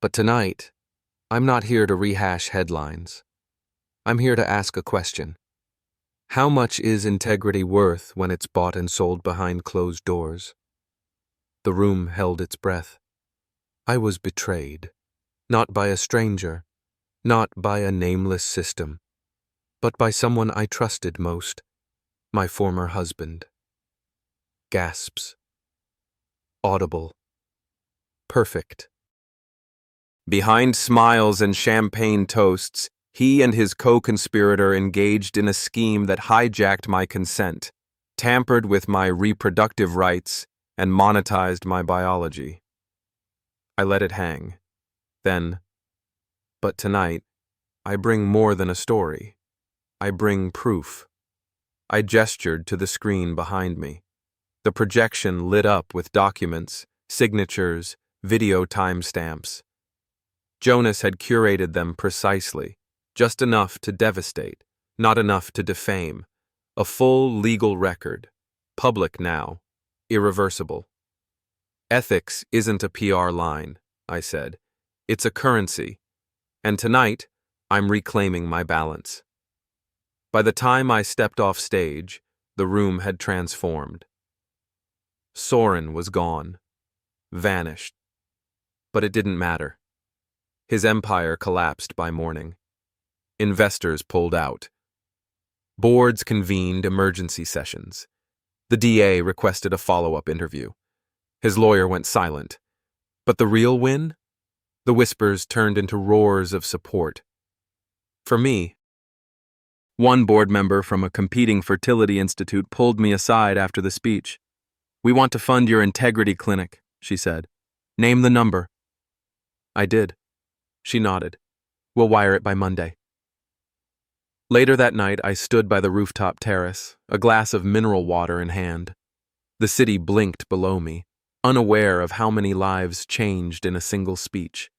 But tonight, I'm not here to rehash headlines. I'm here to ask a question. How much is integrity worth when it's bought and sold behind closed doors? The room held its breath. I was betrayed, not by a stranger, not by a nameless system, but by someone I trusted most, my former husband. Gasps. Audible. Perfect. Behind smiles and champagne toasts, he and his co-conspirator engaged in a scheme that hijacked my consent, tampered with my reproductive rights, and monetized my biology. I let it hang. Then, but tonight, I bring more than a story. I bring proof. I gestured to the screen behind me. The projection lit up with documents, signatures, video timestamps. Jonas had curated them precisely. Just enough to devastate, not enough to defame. A full legal record. Public now. Irreversible. Ethics isn't a PR line, I said. It's a currency. And tonight, I'm reclaiming my balance. By the time I stepped off stage, the room had transformed. Saurin was gone. Vanished. But it didn't matter. His empire collapsed by morning. Investors pulled out. Boards convened emergency sessions. The DA requested a follow-up interview. His lawyer went silent. But the real win? The whispers turned into roars of support. For me, one board member from a competing fertility institute pulled me aside after the speech. We want to fund your integrity clinic, she said. Name the number. I did. She nodded. We'll wire it by Monday. Later that night, I stood by the rooftop terrace, a glass of mineral water in hand. The city blinked below me, unaware of how many lives changed in a single speech.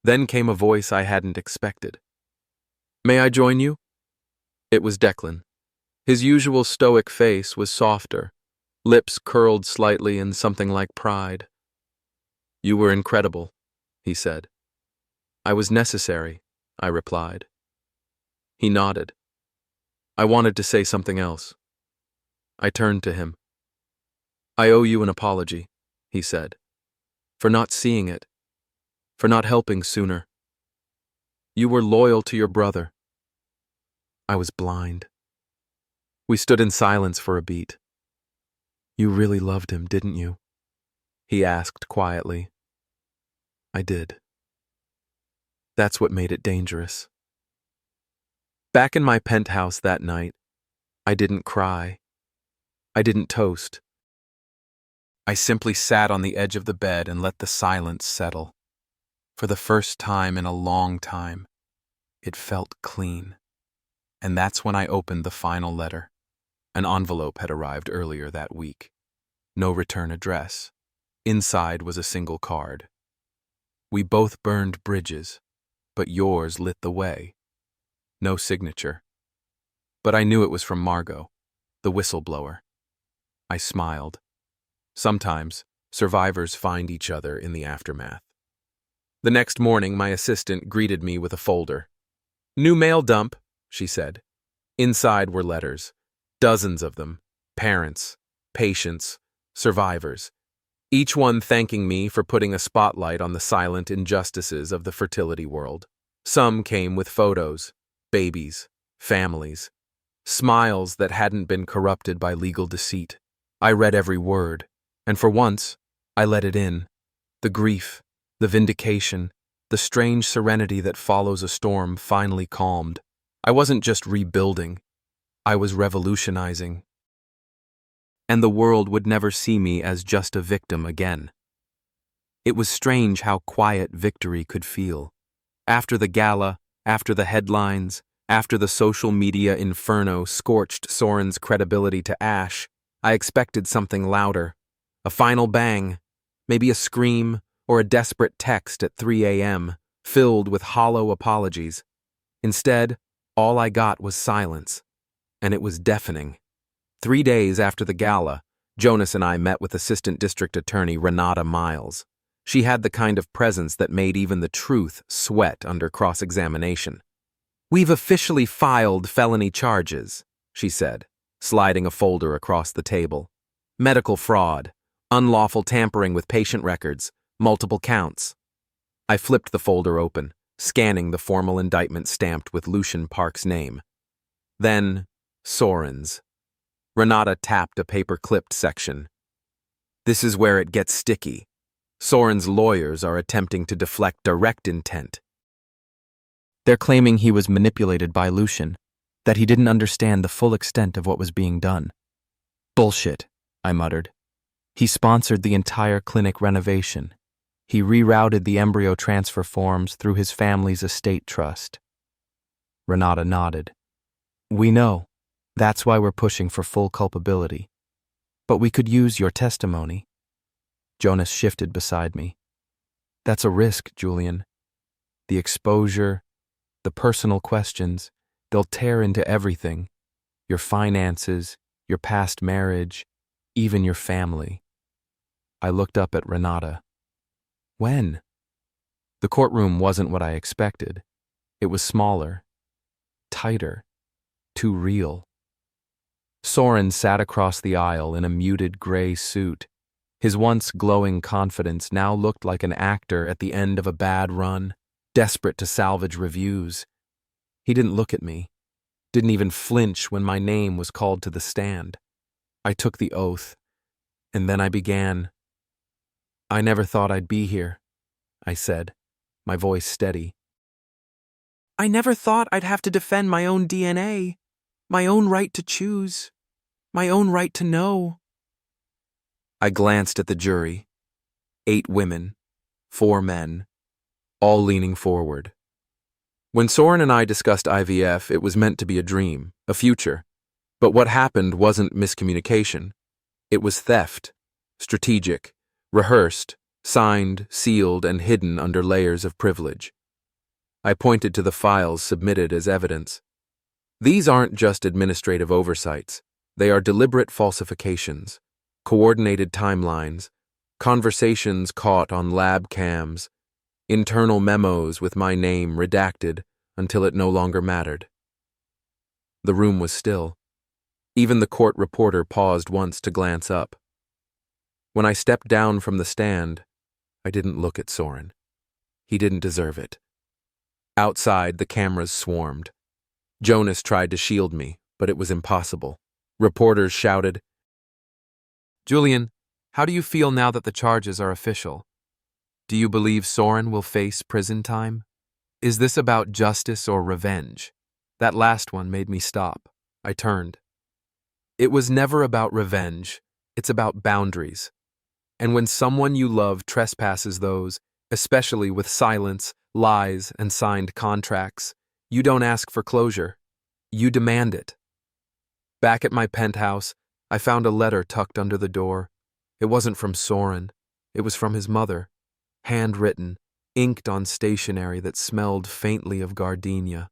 Then came a voice I hadn't expected. May I join you? It was Declan. His usual stoic face was softer, lips curled slightly in something like pride. You were incredible, he said. I was necessary, I replied. He nodded. I wanted to say something else. I turned to him. I owe you an apology, he said, for not seeing it, for not helping sooner. You were loyal to your brother. I was blind. We stood in silence for a beat. You really loved him, didn't you? He asked quietly. I did. That's what made it dangerous. Back in my penthouse that night, I didn't cry. I didn't toast. I simply sat on the edge of the bed and let the silence settle. For the first time in a long time, it felt clean. And that's when I opened the final letter. An envelope had arrived earlier that week. No return address. Inside was a single card. We both burned bridges, but yours lit the way. No signature. But I knew it was from Margot, the whistleblower. I smiled. Sometimes, survivors find each other in the aftermath. The next morning, my assistant greeted me with a folder. New mail dump, she said. Inside were letters, dozens of them, parents, patients, survivors. each one thanking me for putting a spotlight on the silent injustices of the fertility world. Some came with photos, babies, families, smiles that hadn't been corrupted by legal deceit. I read every word, and for once, I let it in. The grief, the vindication, the strange serenity that follows a storm finally calmed. I wasn't just rebuilding, I was revolutionizing. And the world would never see me as just a victim again. It was strange how quiet victory could feel. After the gala, after the headlines, after the social media inferno scorched Saurin's credibility to ash, I expected something louder. A final bang, maybe a scream or a desperate text at 3 a.m., filled with hollow apologies. Instead, all I got was silence, and it was deafening. 3 days after the gala, Jonas and I met with Assistant District Attorney Renata Miles. She had the kind of presence that made even the truth sweat under cross-examination. "We've officially filed felony charges," she said, sliding a folder across the table. "Medical fraud, unlawful tampering with patient records, multiple counts." I flipped the folder open, scanning the formal indictment stamped with Lucian Park's name. Then, Saurin's. Renata tapped a paper-clipped section. "This is where it gets sticky. Saurin's lawyers are attempting to deflect direct intent. They're claiming he was manipulated by Lucian, that he didn't understand the full extent of what was being done." "Bullshit," I muttered. "He sponsored the entire clinic renovation. He rerouted the embryo transfer forms through his family's estate trust." Renata nodded. "We know. That's why we're pushing for full culpability. But we could use your testimony." Jonas shifted beside me. "That's a risk, Julian. The exposure, the personal questions, they'll tear into everything. Your finances, your past marriage, even your family." I looked up at Renata. "When?" The courtroom wasn't what I expected. It was smaller, tighter, too real. Saurin sat across the aisle in a muted gray suit. His once glowing confidence now looked like an actor at the end of a bad run, desperate to salvage reviews. He didn't look at me, didn't even flinch when my name was called to the stand. I took the oath, and then I began. "I never thought I'd be here," I said, my voice steady. "I never thought I'd have to defend my own DNA, my own right to choose, my own right to know." I glanced at the jury. 8 women, 4 men, all leaning forward. When Saurin and I discussed IVF, it was meant to be a dream, a future. But what happened wasn't miscommunication. It was theft, strategic, rehearsed, signed, sealed, and hidden under layers of privilege. I pointed to the files submitted as evidence. These aren't just administrative oversights. They are deliberate falsifications, coordinated timelines, conversations caught on lab cams, internal memos with my name redacted until it no longer mattered. The room was still. Even the court reporter paused once to glance up. When I stepped down from the stand, I didn't look at Saurin. He didn't deserve it. Outside, the cameras swarmed. Jonas tried to shield me, but it was impossible. Reporters shouted, "Julian, how do you feel now that the charges are official? Do you believe Saurin will face prison time? Is this about justice or revenge?" That last one made me stop. I turned. It was never about revenge. It's about boundaries. And when someone you love trespasses those, especially with silence, lies, and signed contracts, you don't ask for closure. You demand it. Back at my penthouse, I found a letter tucked under the door. It wasn't from Saurin. It was from his mother, handwritten, inked on stationery that smelled faintly of gardenia.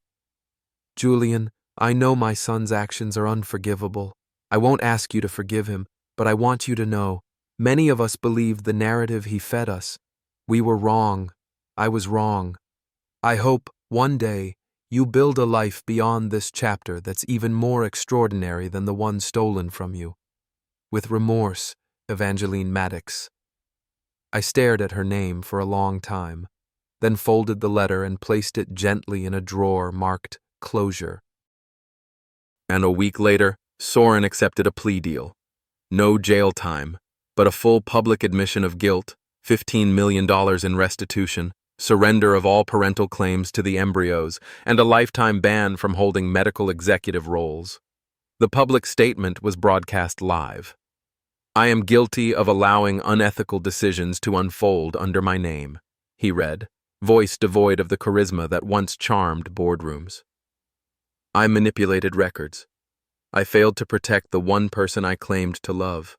"Julian, I know my son's actions are unforgivable. I won't ask you to forgive him, but I want you to know, many of us believed the narrative he fed us. We were wrong. I was wrong. I hope, one day, you build a life beyond this chapter that's even more extraordinary than the one stolen from you. With remorse, Evangeline Maddox." I stared at her name for a long time, then folded the letter and placed it gently in a drawer marked Closure. And a week later, Saurin accepted a plea deal. No jail time, but a full public admission of guilt, $15 million in restitution, surrender of all parental claims to the embryos, and a lifetime ban from holding medical executive roles. The public statement was broadcast live. I am guilty of allowing unethical decisions to unfold under my name, he read, voice devoid of the charisma that once charmed boardrooms. I manipulated records. I failed to protect the one person I claimed to love.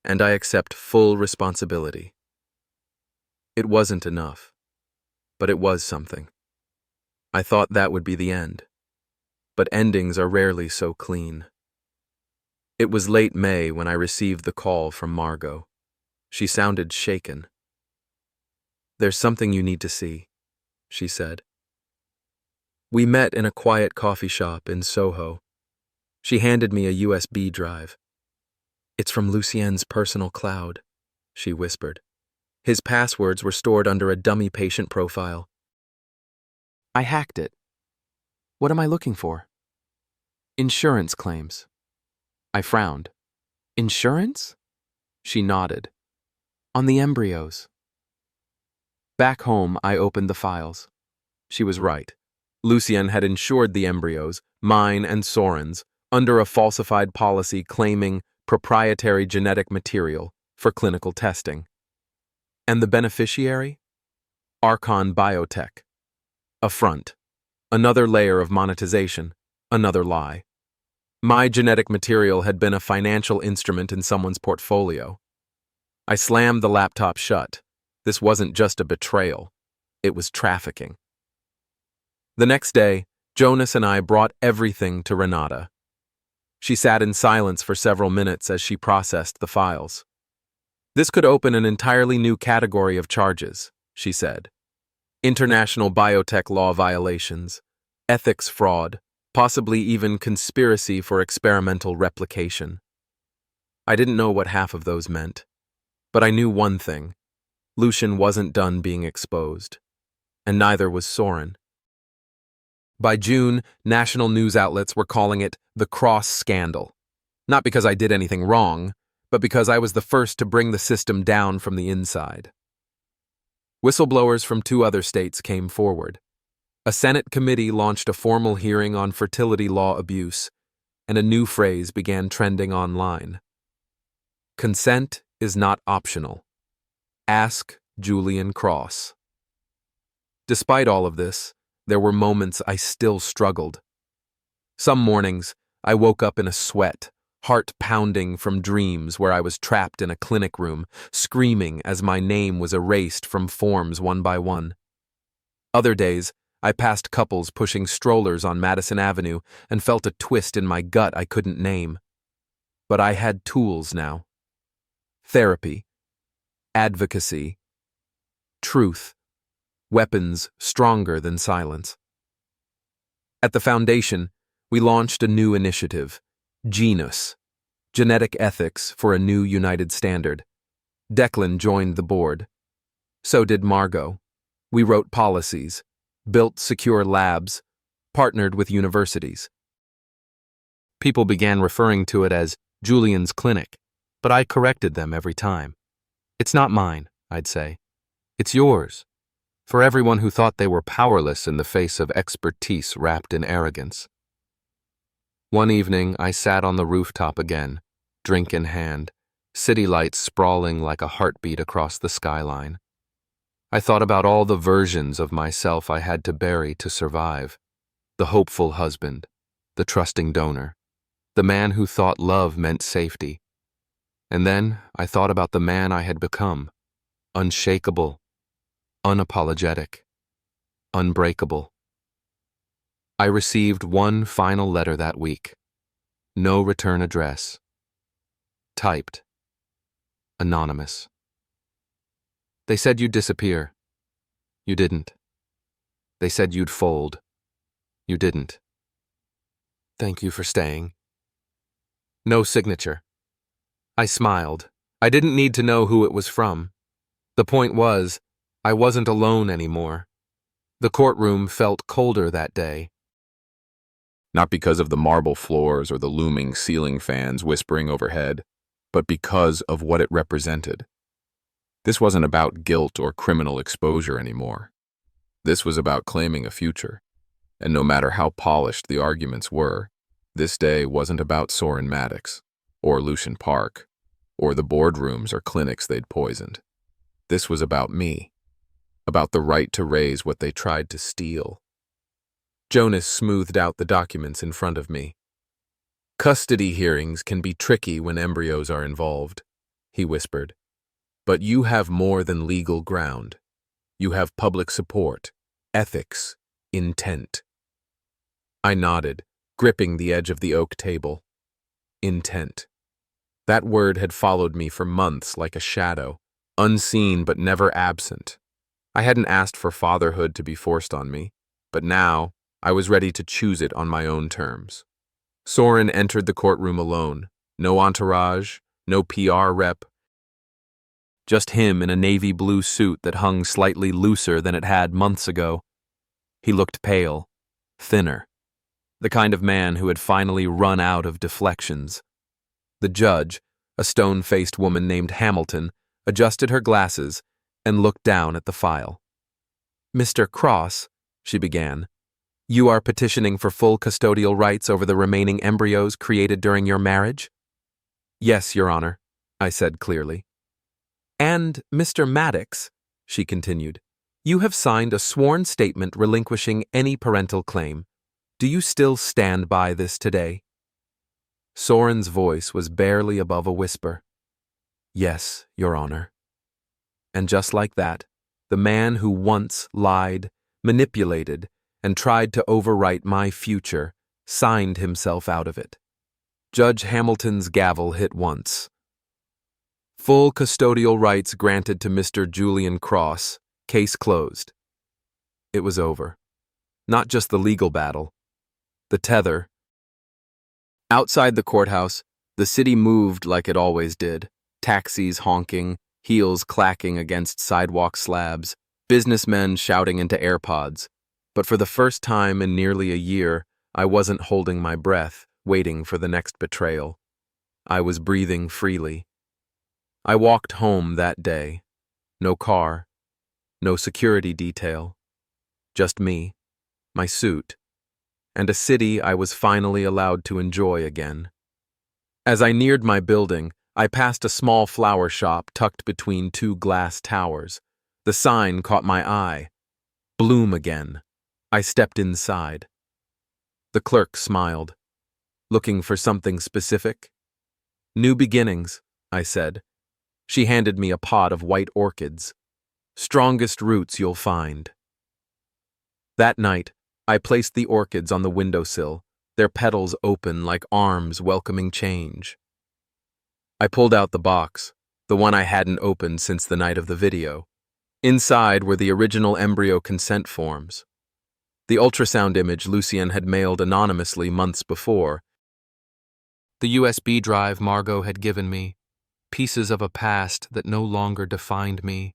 And I accept full responsibility. It wasn't enough, but it was something. I thought that would be the end, but endings are rarely so clean. It was late May when I received the call from Margot. She sounded shaken. "There's something you need to see," she said. We met in a quiet coffee shop in Soho. She handed me a USB drive. "It's from Lucien's personal cloud," she whispered. "His passwords were stored under a dummy patient profile. I hacked it. What am I looking for?" "Insurance claims." I frowned. "Insurance?" She nodded. "On the embryos." Back home, I opened the files. She was right. Lucien had insured the embryos, mine and Saurin's, under a falsified policy claiming proprietary genetic material for clinical testing. And the beneficiary? Archon Biotech. A front. Another layer of monetization. Another lie. My genetic material had been a financial instrument in someone's portfolio. I slammed the laptop shut. This wasn't just a betrayal. It was trafficking. The next day, Jonas and I brought everything to Renata. She sat in silence for several minutes as she processed the files. "This could open an entirely new category of charges," she said. "International biotech law violations, ethics fraud, possibly even conspiracy for experimental replication." I didn't know what half of those meant, but I knew one thing. Lucien wasn't done being exposed, and neither was Saurin. By June, national news outlets were calling it the Cross Scandal. Not because I did anything wrong, but because I was the first to bring the system down from the inside. Whistleblowers from 2 other states came forward. A Senate committee launched a formal hearing on fertility law abuse, and a new phrase began trending online. Consent is not optional. Ask Julian Cross. Despite all of this, there were moments I still struggled. Some mornings, I woke up in a sweat, heart pounding from dreams where I was trapped in a clinic room, screaming as my name was erased from forms one by one. Other days, I passed couples pushing strollers on Madison Avenue and felt a twist in my gut I couldn't name. But I had tools now. Therapy. Advocacy. Truth. Weapons stronger than silence. At the Foundation, we launched a new initiative, Genus, Genetic Ethics for a New United Standard. Declan joined the board. So did Margot. We wrote policies, built secure labs, partnered with universities. People began referring to it as Julian's Clinic, but I corrected them every time. "It's not mine," I'd say. "It's yours." For everyone who thought they were powerless in the face of expertise wrapped in arrogance. One evening, I sat on the rooftop again, drink in hand, city lights sprawling like a heartbeat across the skyline. I thought about all the versions of myself I had to bury to survive. The hopeful husband, the trusting donor, the man who thought love meant safety. And then I thought about the man I had become, unshakable, unapologetic, unbreakable. I received one final letter that week. No return address. Typed. Anonymous. They said you'd disappear. You didn't. They said you'd fold. You didn't. Thank you for staying. No signature. I smiled. I didn't need to know who it was from. The point was, I wasn't alone anymore. The courtroom felt colder that day. Not because of the marble floors or the looming ceiling fans whispering overhead, but because of what it represented. This wasn't about guilt or criminal exposure anymore. This was about claiming a future. And no matter how polished the arguments were, this day wasn't about Saurin Maddox, or Lucian Park, or the boardrooms or clinics they'd poisoned. This was about me, about the right to raise what they tried to steal. Jonas smoothed out the documents in front of me. "Custody hearings can be tricky when embryos are involved," he whispered. "But you have more than legal ground. You have public support, ethics, intent." I nodded, gripping the edge of the oak table. Intent. That word had followed me for months like a shadow, unseen but never absent. I hadn't asked for fatherhood to be forced on me, but now I was ready to choose it on my own terms. Saurin entered the courtroom alone. No entourage, no PR rep. Just him in a navy blue suit that hung slightly looser than it had months ago. He looked pale, thinner, the kind of man who had finally run out of deflections. The judge, a stone-faced woman named Hamilton, adjusted her glasses and looked down at the file. "Mr. Cross," she began, "you are petitioning for full custodial rights over the remaining embryos created during your marriage?" "Yes, Your Honor," I said clearly. "And, Mr. Maddox," she continued, "you have signed a sworn statement relinquishing any parental claim. Do you still stand by this today?" Saurin's voice was barely above a whisper. "Yes, Your Honor." And just like that, the man who once lied, manipulated, and tried to overwrite my future signed himself out of it. Judge Hamilton's gavel hit once. "Full custodial rights granted to Mr. Julian Cross. Case closed." It was over. Not just the legal battle. The tether. Outside the courthouse, the city moved like it always did. Taxis honking, heels clacking against sidewalk slabs, businessmen shouting into AirPods. But for the first time in nearly a year, I wasn't holding my breath, waiting for the next betrayal. I was breathing freely. I walked home that day. No car, no security detail. Just me, my suit, and a city I was finally allowed to enjoy again. As I neared my building, I passed a small flower shop tucked between two glass towers. The sign caught my eye. "Bloom again." I stepped inside. The clerk smiled. "Looking for something specific?" "New beginnings," I said. She handed me a pot of white orchids. "Strongest roots you'll find." That night, I placed the orchids on the windowsill, their petals open like arms welcoming change. I pulled out the box, the one I hadn't opened since the night of the video. Inside were the original embryo consent forms. The ultrasound image Lucien had mailed anonymously months before. The USB drive Margot had given me, pieces of a past that no longer defined me.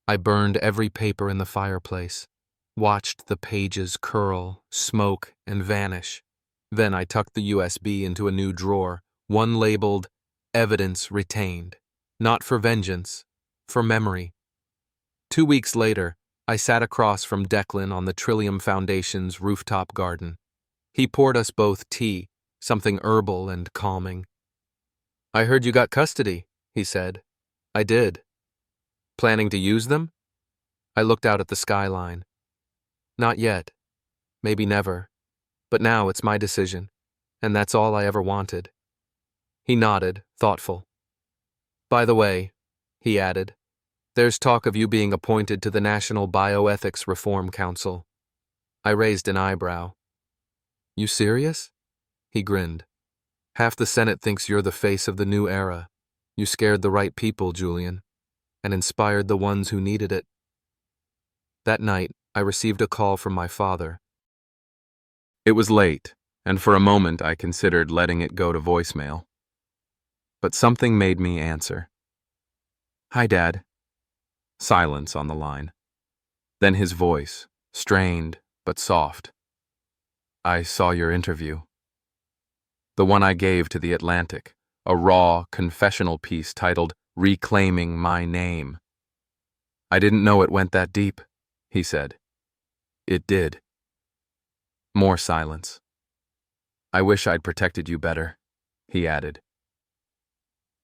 I burned every paper in the fireplace, watched the pages curl, smoke, and vanish. Then I tucked the USB into a new drawer, one labeled "Evidence Retained." Not for vengeance, for memory. 2 weeks later, I sat across from Declan on the Trillium Foundation's rooftop garden. He poured us both tea, something herbal and calming. "I heard you got custody," he said. "I did." "Planning to use them?" I looked out at the skyline. "Not yet. Maybe never. But now it's my decision, and that's all I ever wanted." He nodded, thoughtful. "By the way," he added, "there's talk of you being appointed to the National Bioethics Reform Council." I raised an eyebrow. "You serious?" He grinned. "Half the Senate thinks you're the face of the new era. You scared the right people, Julian, and inspired the ones who needed it." That night, I received a call from my father. It was late, and for a moment I considered letting it go to voicemail. But something made me answer. "Hi, Dad." Silence on the line. Then his voice, strained but soft. I saw your interview. The one I gave to the Atlantic, a raw, confessional piece titled Reclaiming My Name. I didn't know it went that deep, he said. It did. More silence. I wish I'd protected you better, he added.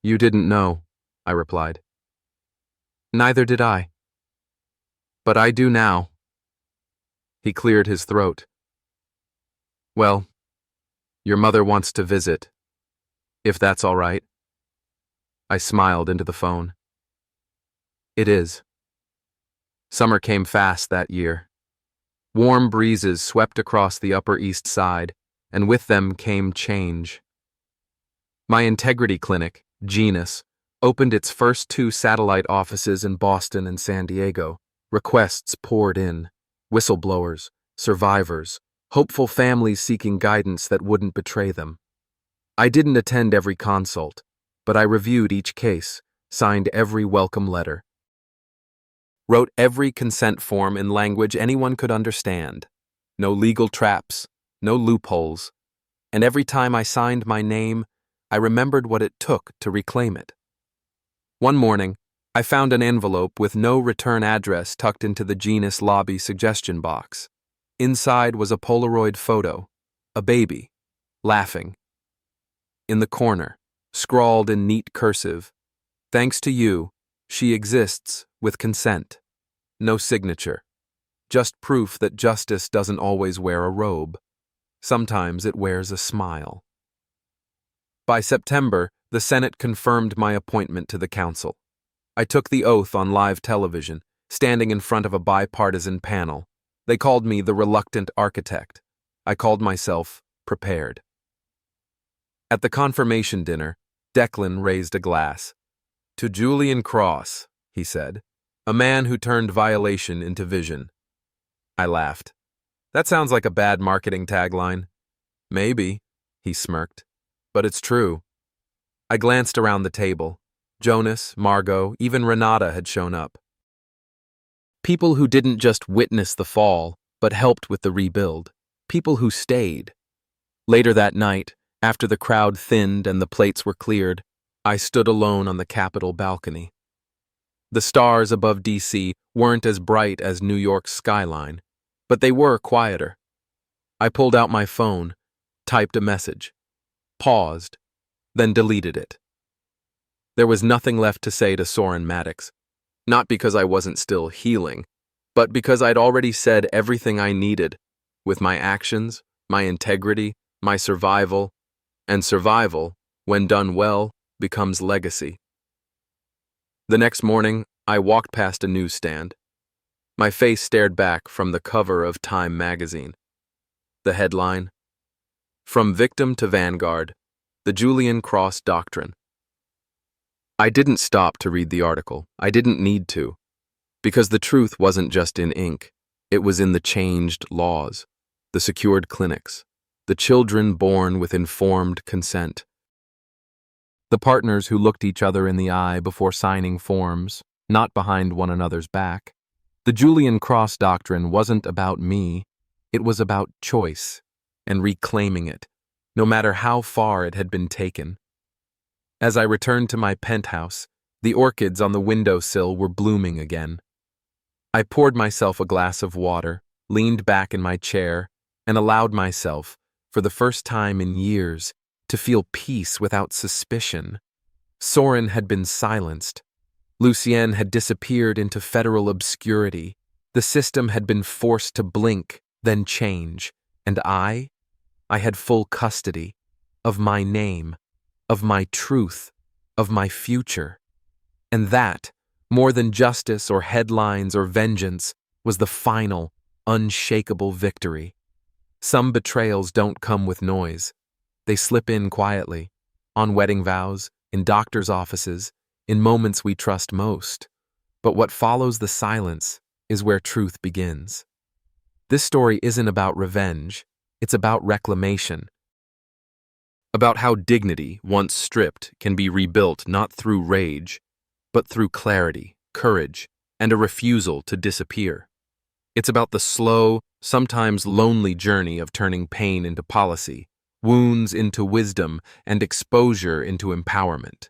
You didn't know, I replied. Neither did I. But I do now. He cleared his throat. Well, your mother wants to visit, if that's all right. I smiled into the phone. It is. Summer came fast that year. Warm breezes swept across the Upper East Side, and with them came change. My integrity clinic, Genus, opened its first 2 satellite offices in Boston and San Diego. Requests poured in. Whistleblowers, survivors, hopeful families seeking guidance that wouldn't betray them. I didn't attend every consult, but I reviewed each case, signed every welcome letter, wrote every consent form in language anyone could understand. No legal traps, no loopholes. And every time I signed my name, I remembered what it took to reclaim it. One morning, I found an envelope with no return address tucked into the Genus lobby suggestion box. Inside was a Polaroid photo, a baby, laughing. In the corner, scrawled in neat cursive, thanks to you, she exists with consent. No signature. Just proof that justice doesn't always wear a robe. Sometimes it wears a smile. By September, the Senate confirmed my appointment to the council. I took the oath on live television, standing in front of a bipartisan panel. They called me the reluctant architect. I called myself prepared. At the confirmation dinner, Declan raised a glass. To Julian Cross, he said, a man who turned violation into vision. I laughed. That sounds like a bad marketing tagline. Maybe, he smirked, but it's true. I glanced around the table. Jonas, Margot, even Renata had shown up. People who didn't just witness the fall, but helped with the rebuild. People who stayed. Later that night, after the crowd thinned and the plates were cleared, I stood alone on the Capitol balcony. The stars above D.C. weren't as bright as New York's skyline, but they were quieter. I pulled out my phone, typed a message, paused, then deleted it. There was nothing left to say to Saurin Maddox, not because I wasn't still healing, but because I'd already said everything I needed, with my actions, my integrity, my survival, and survival, when done well, becomes legacy. The next morning, I walked past a newsstand. My face stared back from the cover of Time magazine. The headline, From Victim to Vanguard, the Julian Cross Doctrine. I didn't stop to read the article. I didn't need to, because the truth wasn't just in ink. It was in the changed laws, the secured clinics, the children born with informed consent, the partners who looked each other in the eye before signing forms, not behind one another's back. The Julian Cross Doctrine wasn't about me. It was about choice and reclaiming it, no matter how far it had been taken. As I returned to my penthouse, the orchids on the windowsill were blooming again. I poured myself a glass of water, leaned back in my chair, and allowed myself, for the first time in years, to feel peace without suspicion. Saurin had been silenced. Lucienne had disappeared into federal obscurity. The system had been forced to blink, then change. And I had full custody of my name, of my truth, of my future. And that, more than justice or headlines or vengeance, was the final, unshakable victory. Some betrayals don't come with noise. They slip in quietly, on wedding vows, in doctors' offices, in moments we trust most. But what follows the silence is where truth begins. This story isn't about revenge, it's about reclamation. About how dignity, once stripped, can be rebuilt not through rage, but through clarity, courage, and a refusal to disappear. It's about the slow, sometimes lonely journey of turning pain into policy, wounds into wisdom, and exposure into empowerment.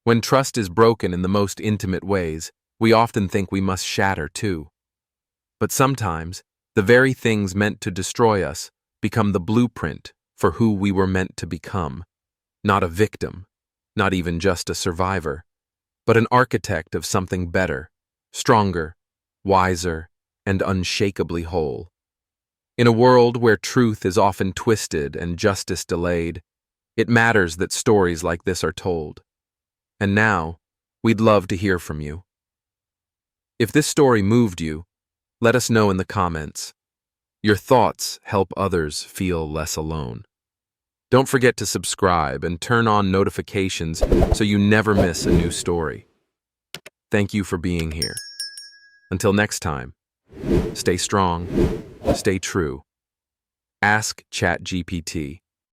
When trust is broken in the most intimate ways, we often think we must shatter too. But sometimes, the very things meant to destroy us become the blueprint for who we were meant to become. Not a victim, not even just a survivor, but an architect of something better, stronger, wiser, and unshakably whole. In a world where truth is often twisted and justice delayed, it matters that stories like this are told. And now, we'd love to hear from you. If this story moved you, let us know in the comments. Your thoughts help others feel less alone. Don't forget to subscribe and turn on notifications so you never miss a new story. Thank you for being here. Until next time, stay strong, stay true. Ask ChatGPT.